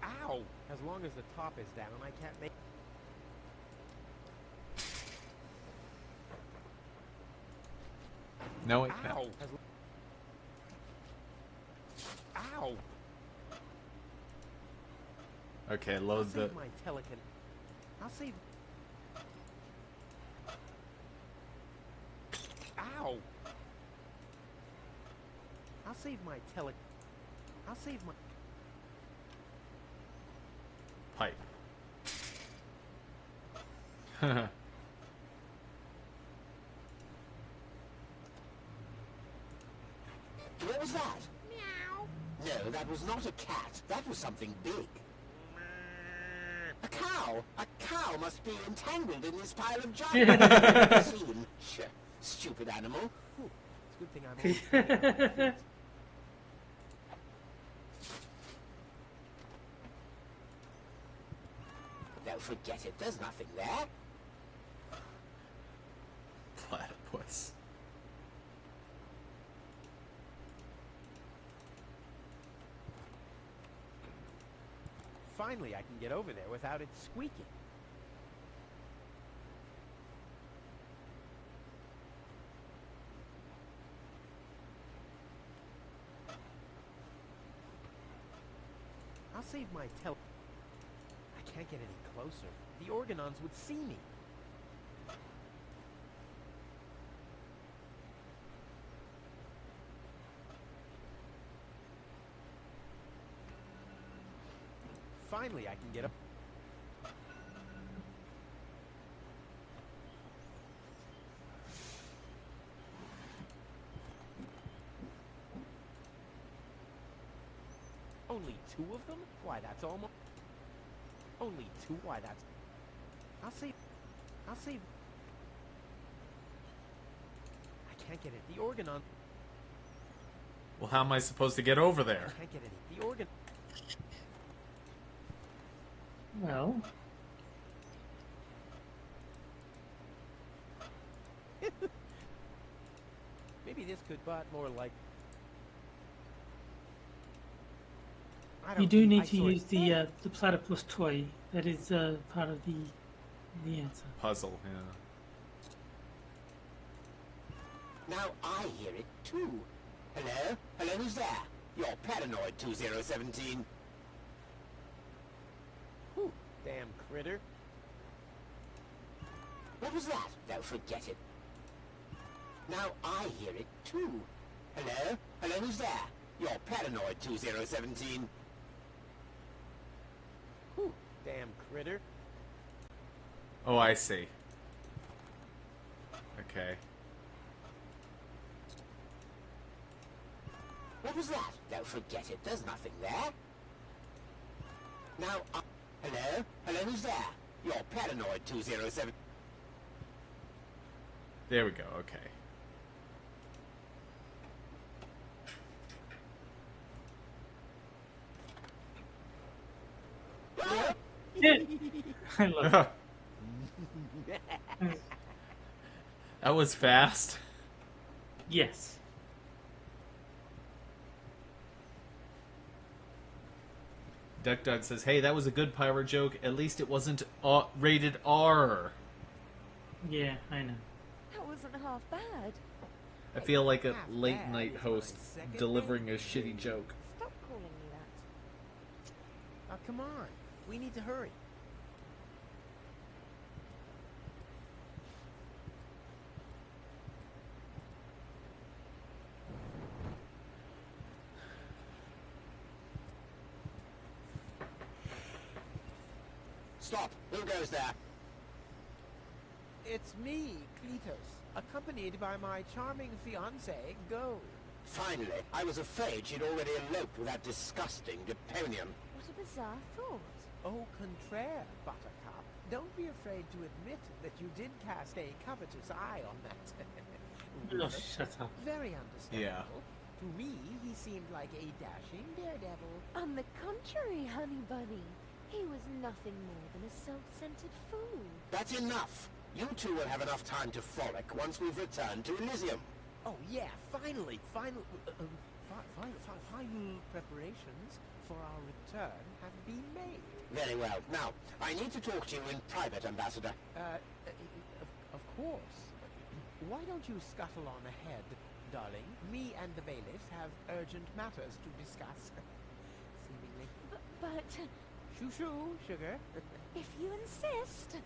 Ow! As long as the top is down, I can't make... No, it Ow! Ow! Okay, I'll load the... save my telekin. I'll save... Ow! I'll save my tele... I'll save my... pipe. What was that? Meow. No, that was not a cat. That was something big. A cow! A cow must be entangled in this pile of junk. Soon. Stupid animal. Ooh, it's a good thing I'm always thinking on my feet. No, forget it. There's nothing there. Platypus. Finally, I can get over there without it squeaking. I'll save my tel... I can't get any closer. The Organons would see me. Finally, I can get up. Only 2 of them? Why, that's almost... Only 2? Why, that's... I'll save... I can't get it. The Organon... Well, how am I supposed to get over there? I can't get it. The Organ... Well, Maybe this could, but more like... I you don't do keep need to eyesore- use the platypus toy. That is part of the answer. Puzzle, yeah. Now I hear it too. Hello? Hello, who's there? You're paranoid 2017. Whew, damn critter. What was that? No, forget it. Now I hear it too. Hello? Hello, who's there? You're paranoid 2017. Whew, damn critter. Oh, I see. Okay. What was that? No, forget it. There's nothing there. Now I... Hello? Hello, who's there? You're paranoid 207. There we go, okay. I love it. That was fast. Yes. Duck Dog says, hey, that was a good pirate joke. At least it wasn't rated R. Yeah, I know. That wasn't half bad. I feel like a Half late bad night is host my second delivering a name. shitty joke. Stop calling me that. Come on. We need to hurry. Stop. Who goes there? It's me, Cletus, accompanied by my charming fiancée, Gold. Finally. I was afraid she'd already eloped with that disgusting Deponian. What a bizarre thought. Au contraire, Buttercup. Don't be afraid to admit that you did cast a covetous eye on that. Oh, shut up. Very understandable. Yeah. To me, he seemed like a dashing daredevil. On the contrary, Honey Bunny. He was nothing more than a self-centered fool. That's enough. You two will have enough time to frolic once we've returned to Elysium. Oh yeah, final preparations for our return have been made. Very well. Now, I need to talk to you in private, Ambassador. Of course. Why don't you scuttle on ahead, darling? Me and the bailiff have urgent matters to discuss. Seemingly. But Shoo-shoo, sugar. if you insist,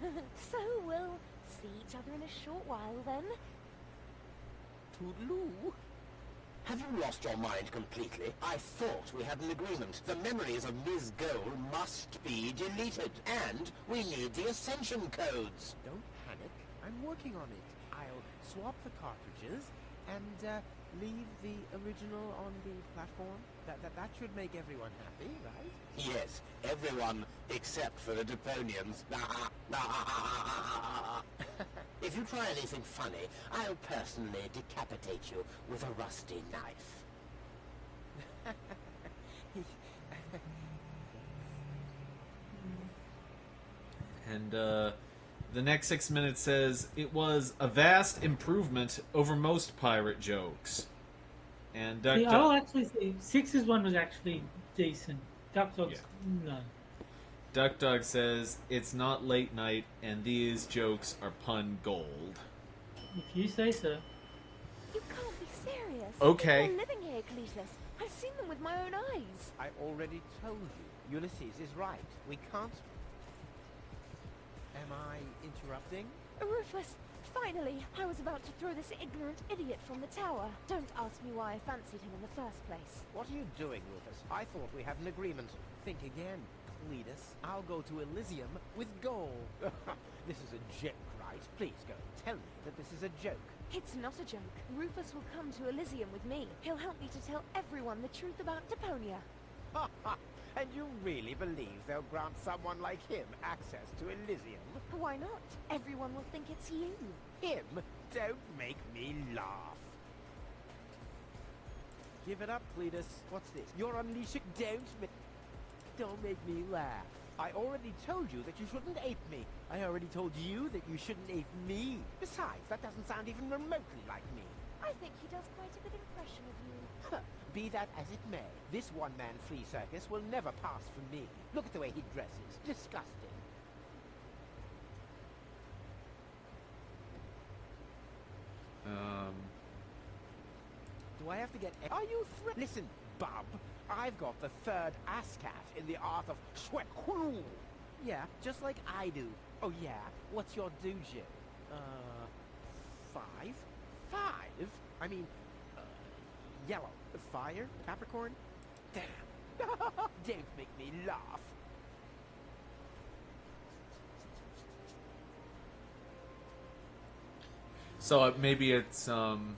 so we'll see each other in a short while then. Toodaloo. Have you lost your mind completely? I thought we had an agreement. The memories of Ms. Gold must be deleted. And we need the Ascension codes. Don't panic. I'm working on it. I'll swap the cartridges and leave the original on the platform. That should make everyone happy, right? Yes, everyone except for the Deponians. If you try anything funny, I'll personally decapitate you with a rusty knife. And the next 6 minutes says, it was a vast improvement over most pirate jokes. And Duck See, Dog... I'll actually say Six's one was actually decent. Duck Dog's no. Duck Dog says, it's not late night, and these jokes are pun gold. If you say so. You can't be serious. Okay. They're living here, Cletus. I've seen them with my own eyes. I already told you. Ulysses is right. We can't... Am I interrupting? Rufus, finally, I was about to throw this ignorant idiot from the tower. Don't ask me why I fancied him in the first place. What are you doing, Rufus? I thought we had an agreement. Think again, Cletus. I'll go to Elysium with gold. This is a joke, right? Please go. Tell me that this is a joke. It's not a joke. Rufus will come to Elysium with me. He'll help me to tell everyone the truth about Deponia. And you really believe they'll grant someone like him access to Elysium? Why not? Everyone will think it's you. Him? Don't make me laugh. Give it up, Cletus. What's this? You're unleashing... Don't make me laugh. I already told you that you shouldn't ape me. I already told you that you shouldn't ape me. Besides, that doesn't sound even remotely like me. I think he does quite a good impression of you. Be that as it may, this one-man flea circus will never pass for me. Look at the way he dresses. Disgusting. Do I have to get... Are you Listen, bub. I've got the third ASCAT in the art of sweat. Yeah, just like I do. Oh yeah? What's your dojo? 5? 5? I mean, yellow. Fire? Capricorn? Damn. Don't make me laugh. So maybe it's, Don't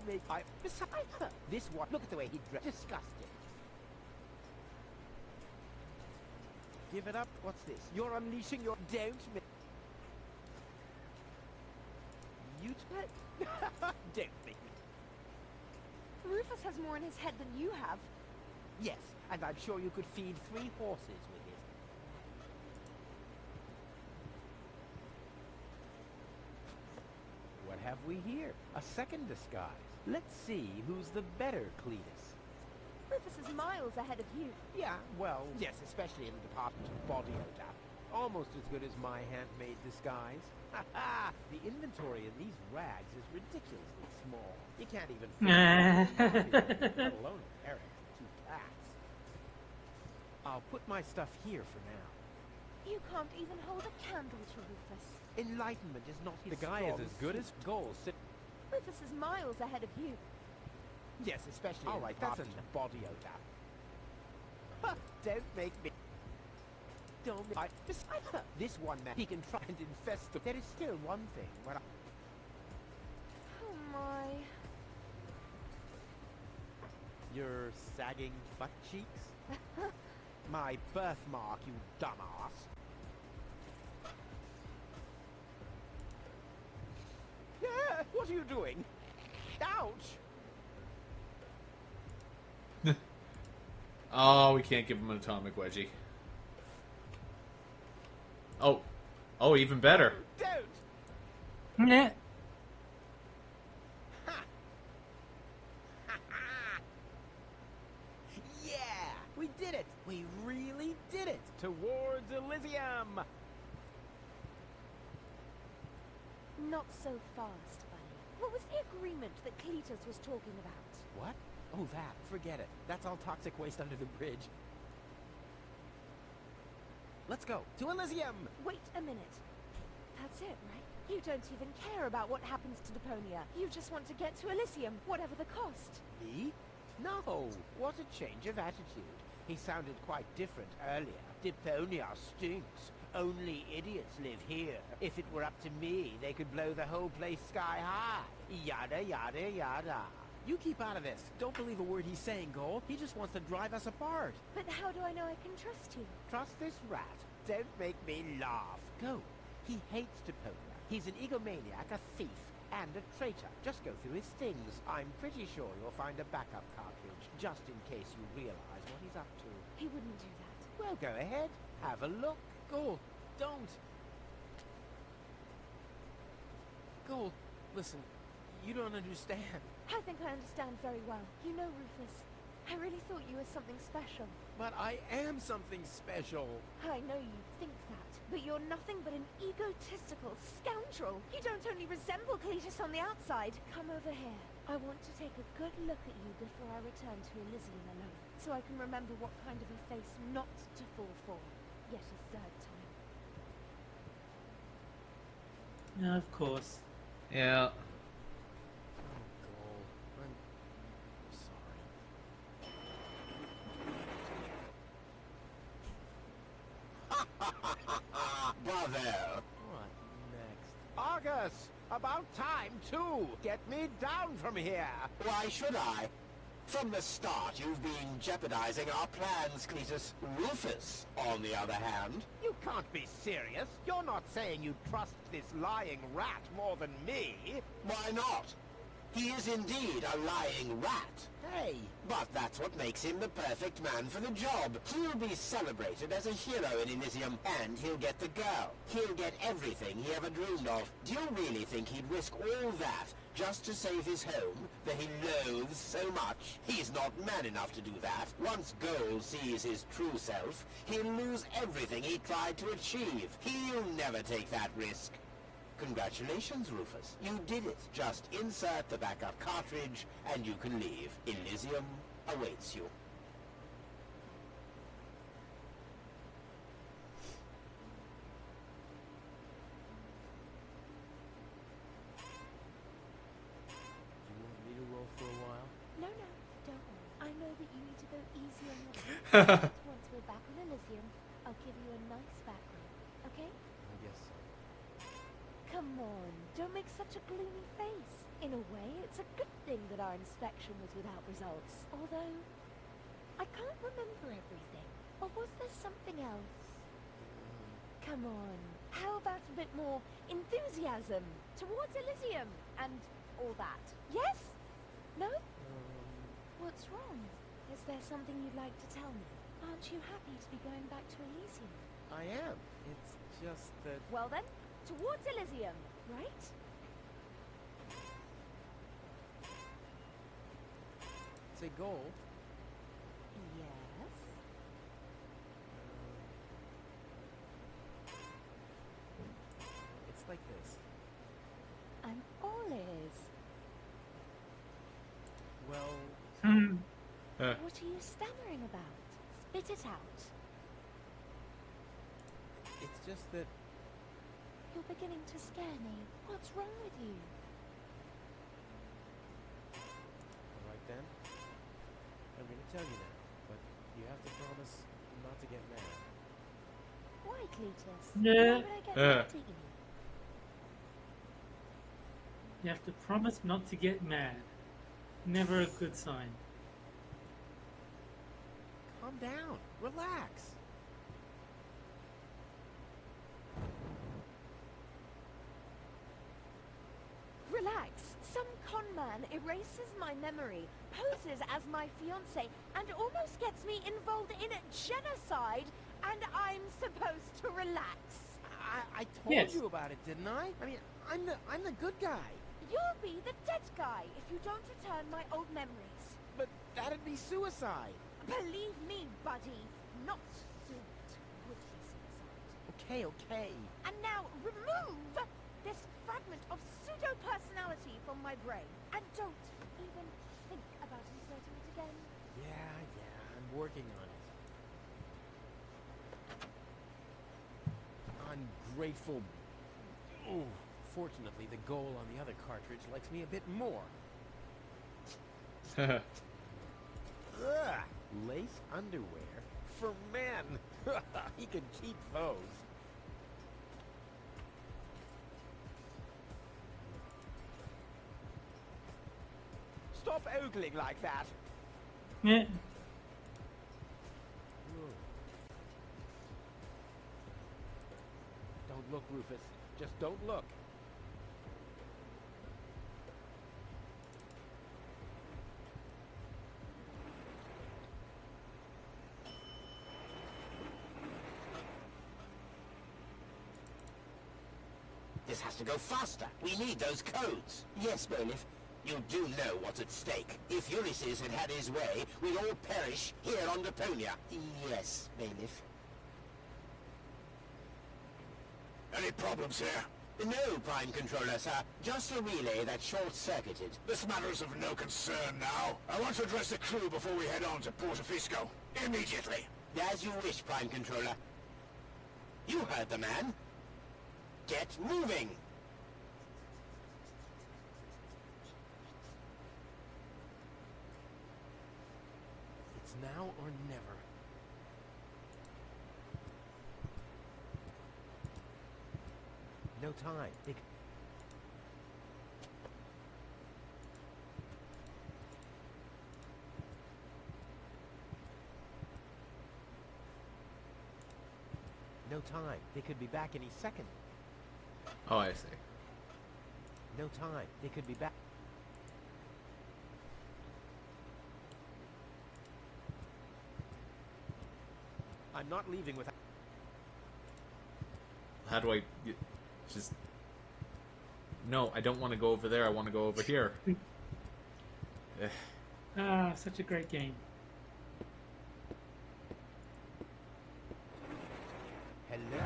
make... Besides, this one... Look at the way he dresses. Disgusting. Give it up. What's this? You're unleashing your... Don't make... You... Don't make me... Rufus has more in his head than you have. Yes, and I'm sure you could feed 3 horses with it. What have we here? A second disguise. Let's see who's the better Cletus. Rufus is miles ahead of you. Yeah, well, yes, especially in the department of body odor. Almost as good as my handmade disguise. The inventory in these rags is ridiculously small. You can't even fit let alone Eric, 2 packs. I'll put my stuff here for now. You can't even hold a candle to Rufus. Enlightenment is not his The guy is as good as goals. Rufus is miles ahead of you. Yes, especially All in right, the that's department of body odor. Don't make me... Don't make... This one man, he can try and infest them. There is still one thing where I... Oh my. Your sagging butt cheeks? My birthmark, you dumbass. Yeah, what are you doing? Ouch! oh, we can't give him an atomic wedgie. Oh. Oh, even better. Don't! Yeah. Yeah! We did it! We really did it! Towards Elysium! Not so fast, Bunny. What was the agreement that Cletus was talking about? What? Oh, that. Forget it. That's all toxic waste under the bridge. Let's go. To Elysium! Wait a minute. That's it, right? You don't even care about what happens to Deponia. You just want to get to Elysium, whatever the cost. Me? No. What a change of attitude. He sounded quite different earlier. Deponia stinks. Only idiots live here. If it were up to me, they could blow the whole place sky high. Yada, yada, yada. You keep out of this. Don't believe a word he's saying, Goal. He just wants to drive us apart. But how do I know I can trust you? Trust this rat? Don't make me laugh. Go. He hates Deponia. He's an egomaniac, a thief, and a traitor. Just go through his things. I'm pretty sure you'll find a backup cartridge, just in case you realize what he's up to. He wouldn't do that. Well, go ahead. Have a look. Gold, don't. Gold, listen, you don't understand. I think I understand very well. You know, Rufus, I really thought you were something special. But I am something special. I know you think that, but you're nothing but an egotistical scoundrel. You don't only resemble Cletus on the outside. Come over here. I want to take a good look at you before I return to Elysium alone, so I can remember what kind of a face not to fall for, yet a third time. Yeah, of course. Yeah. Gold, I'm sorry. Bravo! What next? Argus! About time, too! Get me down from here! Why should I? From the start, you've been jeopardizing our plans, Cletus. Rufus, on the other hand... You can't be serious. You're not saying you trust this lying rat more than me. Why not? He is indeed a lying rat. Hey, But that's what makes him the perfect man for the job. He'll be celebrated as a hero in Elysium, and he'll get the girl. He'll get everything he ever dreamed of. Do you really think he'd risk all that just to save his home that he loathes so much? He's not man enough to do that. Once Goal sees his true self, he'll lose everything he tried to achieve. He'll never take that risk. Congratulations, Rufus. You did it. Just insert the backup cartridge, and you can leave. Elysium awaits you. you want me to roll for a while? No, don't worry. I know that you need to go easy on your back. Once we're back on Elysium, I'll give you a nice background, okay? I guess so. Come on, don't make such a gloomy face. In a way, it's a good thing that our inspection was without results. Although, I can't remember everything. Or was there something else? Come on, how about a bit more enthusiasm towards Elysium and all that? Yes? No? What's wrong? Is there something you'd like to tell me? Aren't you happy to be going back to Elysium? I am. It's just that... Well then, towards Elysium, right? Say, Goal. Yes. It's like this. I'm all ears. Well, What are you stammering about? Spit it out. it's just that... You're beginning to scare me. What's wrong with you? All right, then. I'm going to tell you now, but you have to promise not to get mad. Why, Cletus? Yeah. Why would I get mad at you? You have to promise not to get mad. Never a good sign. Calm down. Relax. Relax. Some con man erases my memory, poses as my fiancé, and almost gets me involved in a genocide, and I'm supposed to relax. I told Yes. you about it, didn't I? I mean, I'm the good guy. You'll be the dead guy if you don't return my old memories. But that'd be suicide. Believe me, buddy, not suit would be suicide. Okay. And now remove this fragment of pseudo-personality from my brain. And don't even think about inserting it again. Yeah, I'm working on it. Ungrateful... Oh, fortunately, the Goal on the other cartridge likes me a bit more. Ugh, lace underwear? For men! He can keep those. Stop ogling like that. Yeah. Don't look, Rufus. Just don't look. This has to go faster. We need those codes. Yes, Bailiff. You do know what's at stake. If Ulysses had had his way, we'd all perish here on Deponia. Yes, Bailiff. Any problems here? No, Prime Controller, sir. Just a relay that short-circuited. This matter is of no concern now. I want to address the crew before we head on to Portofisco. Immediately. As you wish, Prime Controller. You heard the man. Get moving! It's now or never. No time. No time. They could be back any second. Oh, I see. No time. They could be back. I'm not leaving without... How do I just... No, I don't want to go over there. I want to go over here. Ah, such a great game. Hello.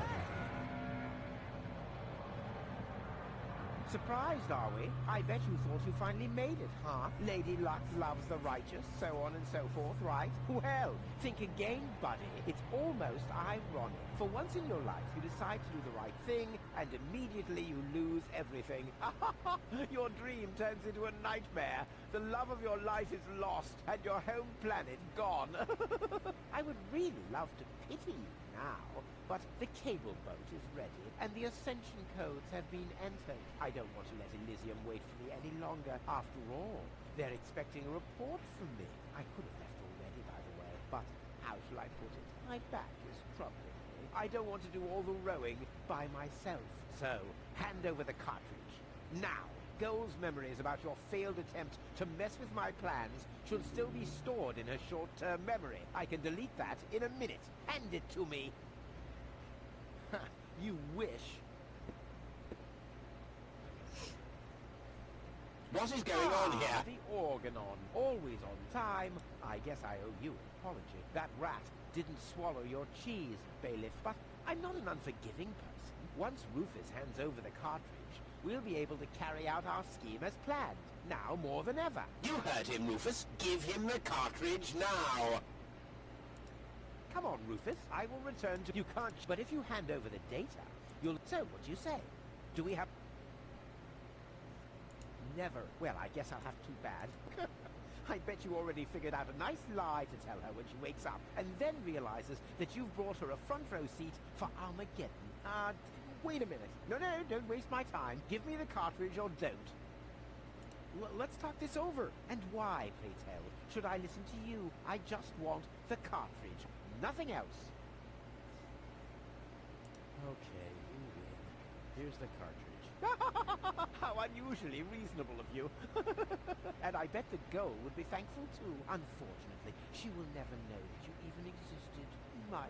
Surprised, are we? I bet you thought you finally made it, huh? Lady Luck loves the righteous, so on and so forth, right? Well, think again, buddy. It's almost ironic. For once in your life, you decide to do the right thing, and immediately you lose everything. Your dream turns into a nightmare. The love of your life is lost, and your home planet gone. I would really love to pity you now, but the cable boat is ready, and the ascension codes have been entered. I don't want to let Elysium wait for me any longer. After all, they're expecting a report from me. I could have left already, by the way, but how shall I put it? My back is troubling me. I don't want to do all the rowing by myself. So, hand over the cartridge. Now, Goal's memories about your failed attempt to mess with my plans should still be stored in her short-term memory. I can delete that in a minute. Hand it to me. You wish. What is going on here? The Organon, always on time. I guess I owe you an apology. That rat didn't swallow your cheese, Bailiff, but I'm not an unforgiving person. Once Rufus hands over the cartridge, we'll be able to carry out our scheme as planned. Now more than ever. You heard him, Rufus. Give him the cartridge now. Come on, Rufus. I will return to... You can't... But if you hand over the data, you'll... So, what do you say? Do we have... Never. Well, I guess I'll have too bad. I bet you already figured out a nice lie to tell her when she wakes up, and then realizes that you've brought her a front row seat for Armageddon. Wait a minute. No, don't waste my time. Give me the cartridge or don't. Let's talk this over. And why, pray tell, should I listen to you? I just want the cartridge. Nothing else. Okay, you win. Here's the cartridge. How unusually reasonable of you. And I bet the Goal would be thankful too. Unfortunately, she will never know that you even existed. My.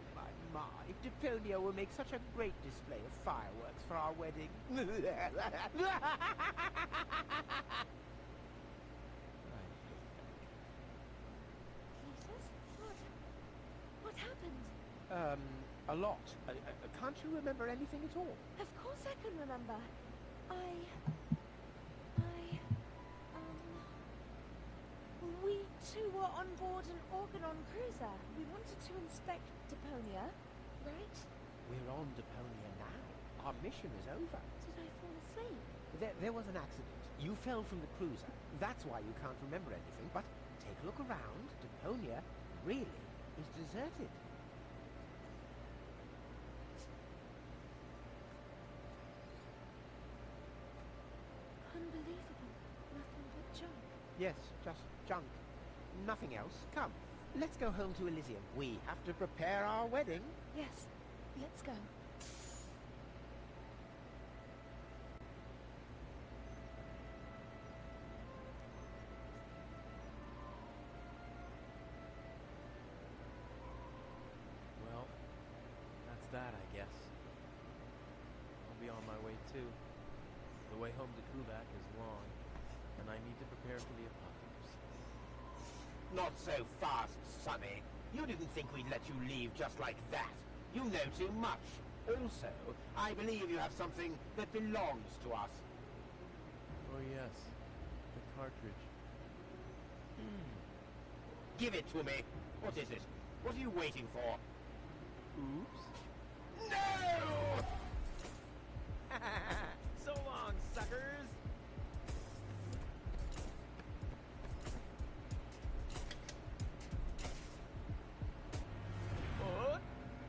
Deponia will make such a great display of fireworks for our wedding. Cletus? What happened? A lot. Can't you remember anything at all? Of course I can remember. We two were on board an Organon cruiser. We wanted to inspect Deponia, right? We're on Deponia now. Our mission is over. Did I fall asleep? There was an accident. You fell from the cruiser. That's why you can't remember anything. But take a look around. Deponia really is deserted. Unbelievable. Nothing but junk. Yes, just junk. Nothing else. Come, let's go home to Elysium. We have to prepare our wedding. Yes, let's go. Well, that's that, I guess. I'll be on my way too. The way home to Kulak is long, and I need to prepare for the apocalypse. Not so fast, Sonny. You didn't think we'd let you leave just like that. You know too much. Also, I believe you have something that belongs to us. Oh yes, the cartridge. Give it to me. What is it? What are you waiting for? Oops. No! So long, suckers!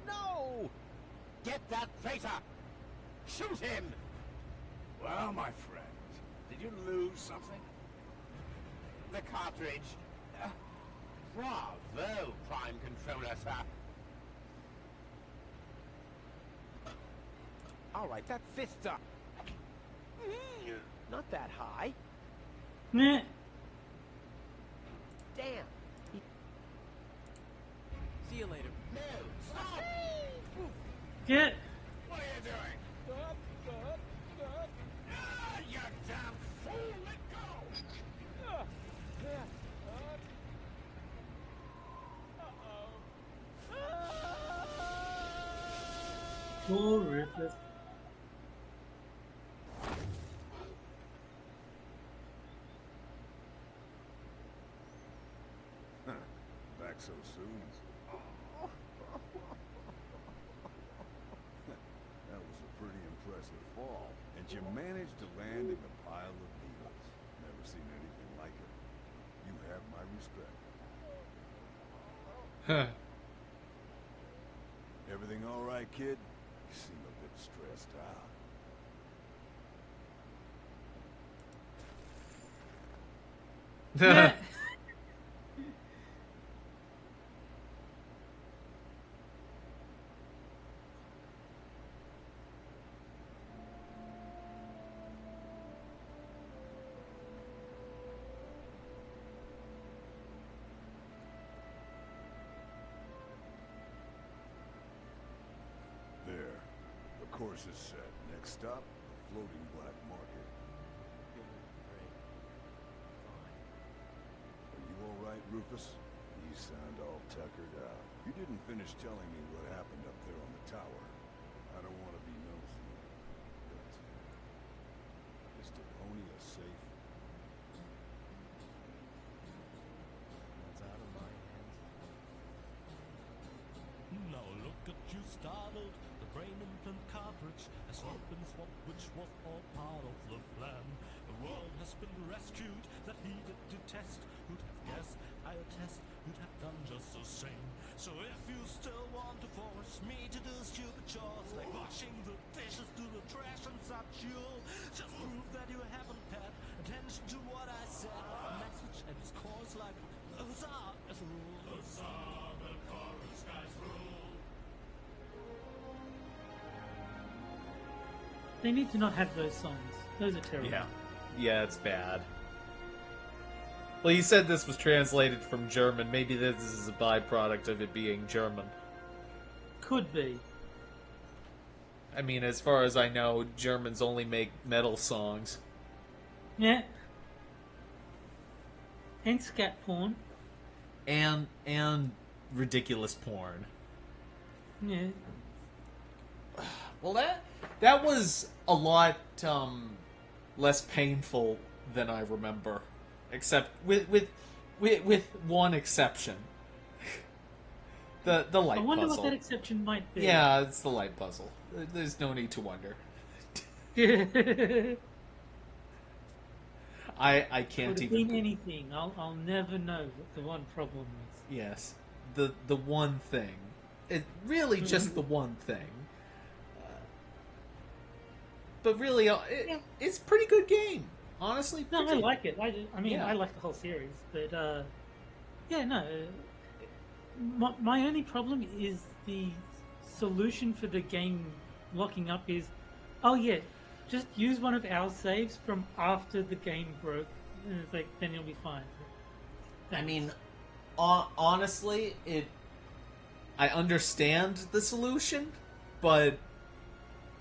No! Get that traitor! Shoot him! Well, my friend, did you lose something? The cartridge. Bravo, Prime Controller, sir. All right, that fist up. Not that high. Meh. Damn. See you later. No, stop! Get. What are you doing? Ah, you damn fool! Let go! Poor Rufus. Back so soon. That was a pretty impressive fall. And you managed to land in a pile of needles. Never seen anything like it. You have my respect. Huh. Everything all right, kid? You seem a bit stressed out. Meh. There. The course is set. Next stop, the floating black market. Great. Fine. Are you all right, Rufus? You sound all tuckered out. You didn't finish telling me what happened up there on the tower. I don't want to be nosy, but is Deponia safe? That's out of my hands. Now look at you startled. The brain implant cartridge has not been swapped, which was all part of the plan. The world has been rescued that he did detest. Who'd have guessed? I attest you'd have done just the same. So if you still want to force me to do stupid chores like washing the dishes, do the trash and such, you'll just prove that you haven't paid attention to what I said. A message and its course like huzzah as a rule. Huzzah, the chorus guys rule. They need to not have those songs. Those are terrible. Yeah. Yeah, it's bad. Well, you said this was translated from German. Maybe this is a byproduct of it being German. Could be. I mean, as far as I know, Germans only make metal songs. Yeah. And scat porn. And ridiculous porn. Yeah. Well, that was a lot less painful than I remember, except with one exception. The light I wonder puzzle. what that exception might be. Yeah, it's the light puzzle. There's no need to wonder. I can't Could have even. been anything. I'll never know what the one problem is. Yes, the one thing. It really just the one thing. But really, it's a pretty good game. honestly, No, I pretty- like it. I mean, Yeah. I like the whole series, but yeah, no. My only problem is the solution for the game locking up is, oh yeah, just use one of our saves from after the game broke. And it's like, then you'll be fine. I Thanks. mean, honestly, I understand the solution, but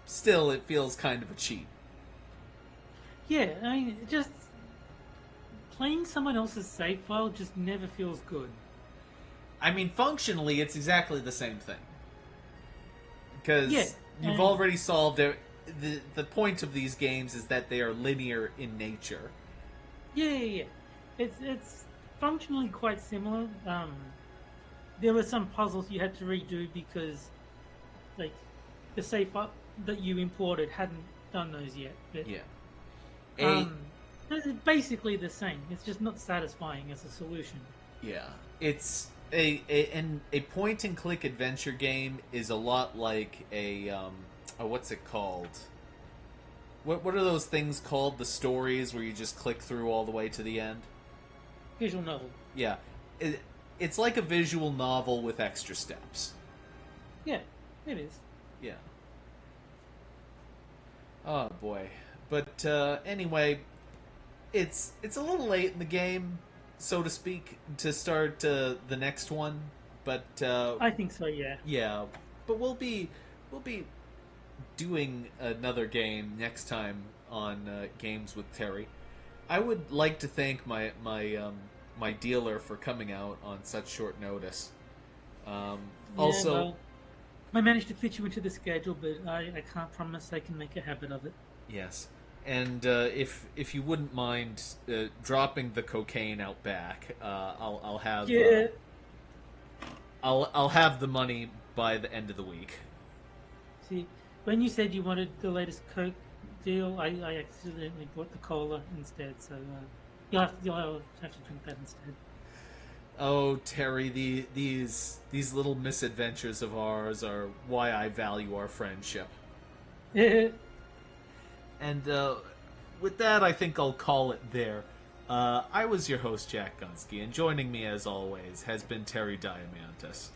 still, it feels kind of a cheat. Yeah, I mean, just playing someone else's save file just never feels good. I mean, functionally, it's exactly the same thing. Because Yeah, you've and- already solved it. The point of these games is that they are linear in nature. Yeah. It's functionally quite similar. There were some puzzles you had to redo because, like, the save file that you imported hadn't done those yet. But, Yeah. it's basically the same. It's just not satisfying as a solution. Yeah, it's a point and click adventure game is a lot like what's it called? What are those things called? The stories where you just click through all the way to the end? Visual novel. Yeah, it's like a visual novel with extra steps. Yeah, it is. Yeah. Oh boy, but anyway, it's a little late in the game, so to speak, to start the next one. But I think so. Yeah. yeah, but we'll be doing another game next time on Games with Terry. I would like to thank my dealer for coming out on such short notice. Also, Yeah, well, I managed to fit you into the schedule, but I can't promise I can make a habit of it. yes, and if you wouldn't mind dropping the cocaine out back, I'll have Yeah. I'll have the money by the end of the week. See, when you said you wanted the latest Coke deal, I accidentally bought the cola instead. So you'll have to drink that instead. Oh, Terry, these little misadventures of ours are why I value our friendship. And with that, I think I'll call it there. I was your host, Jack Gunsky, and joining me as always has been Terry Diamantis.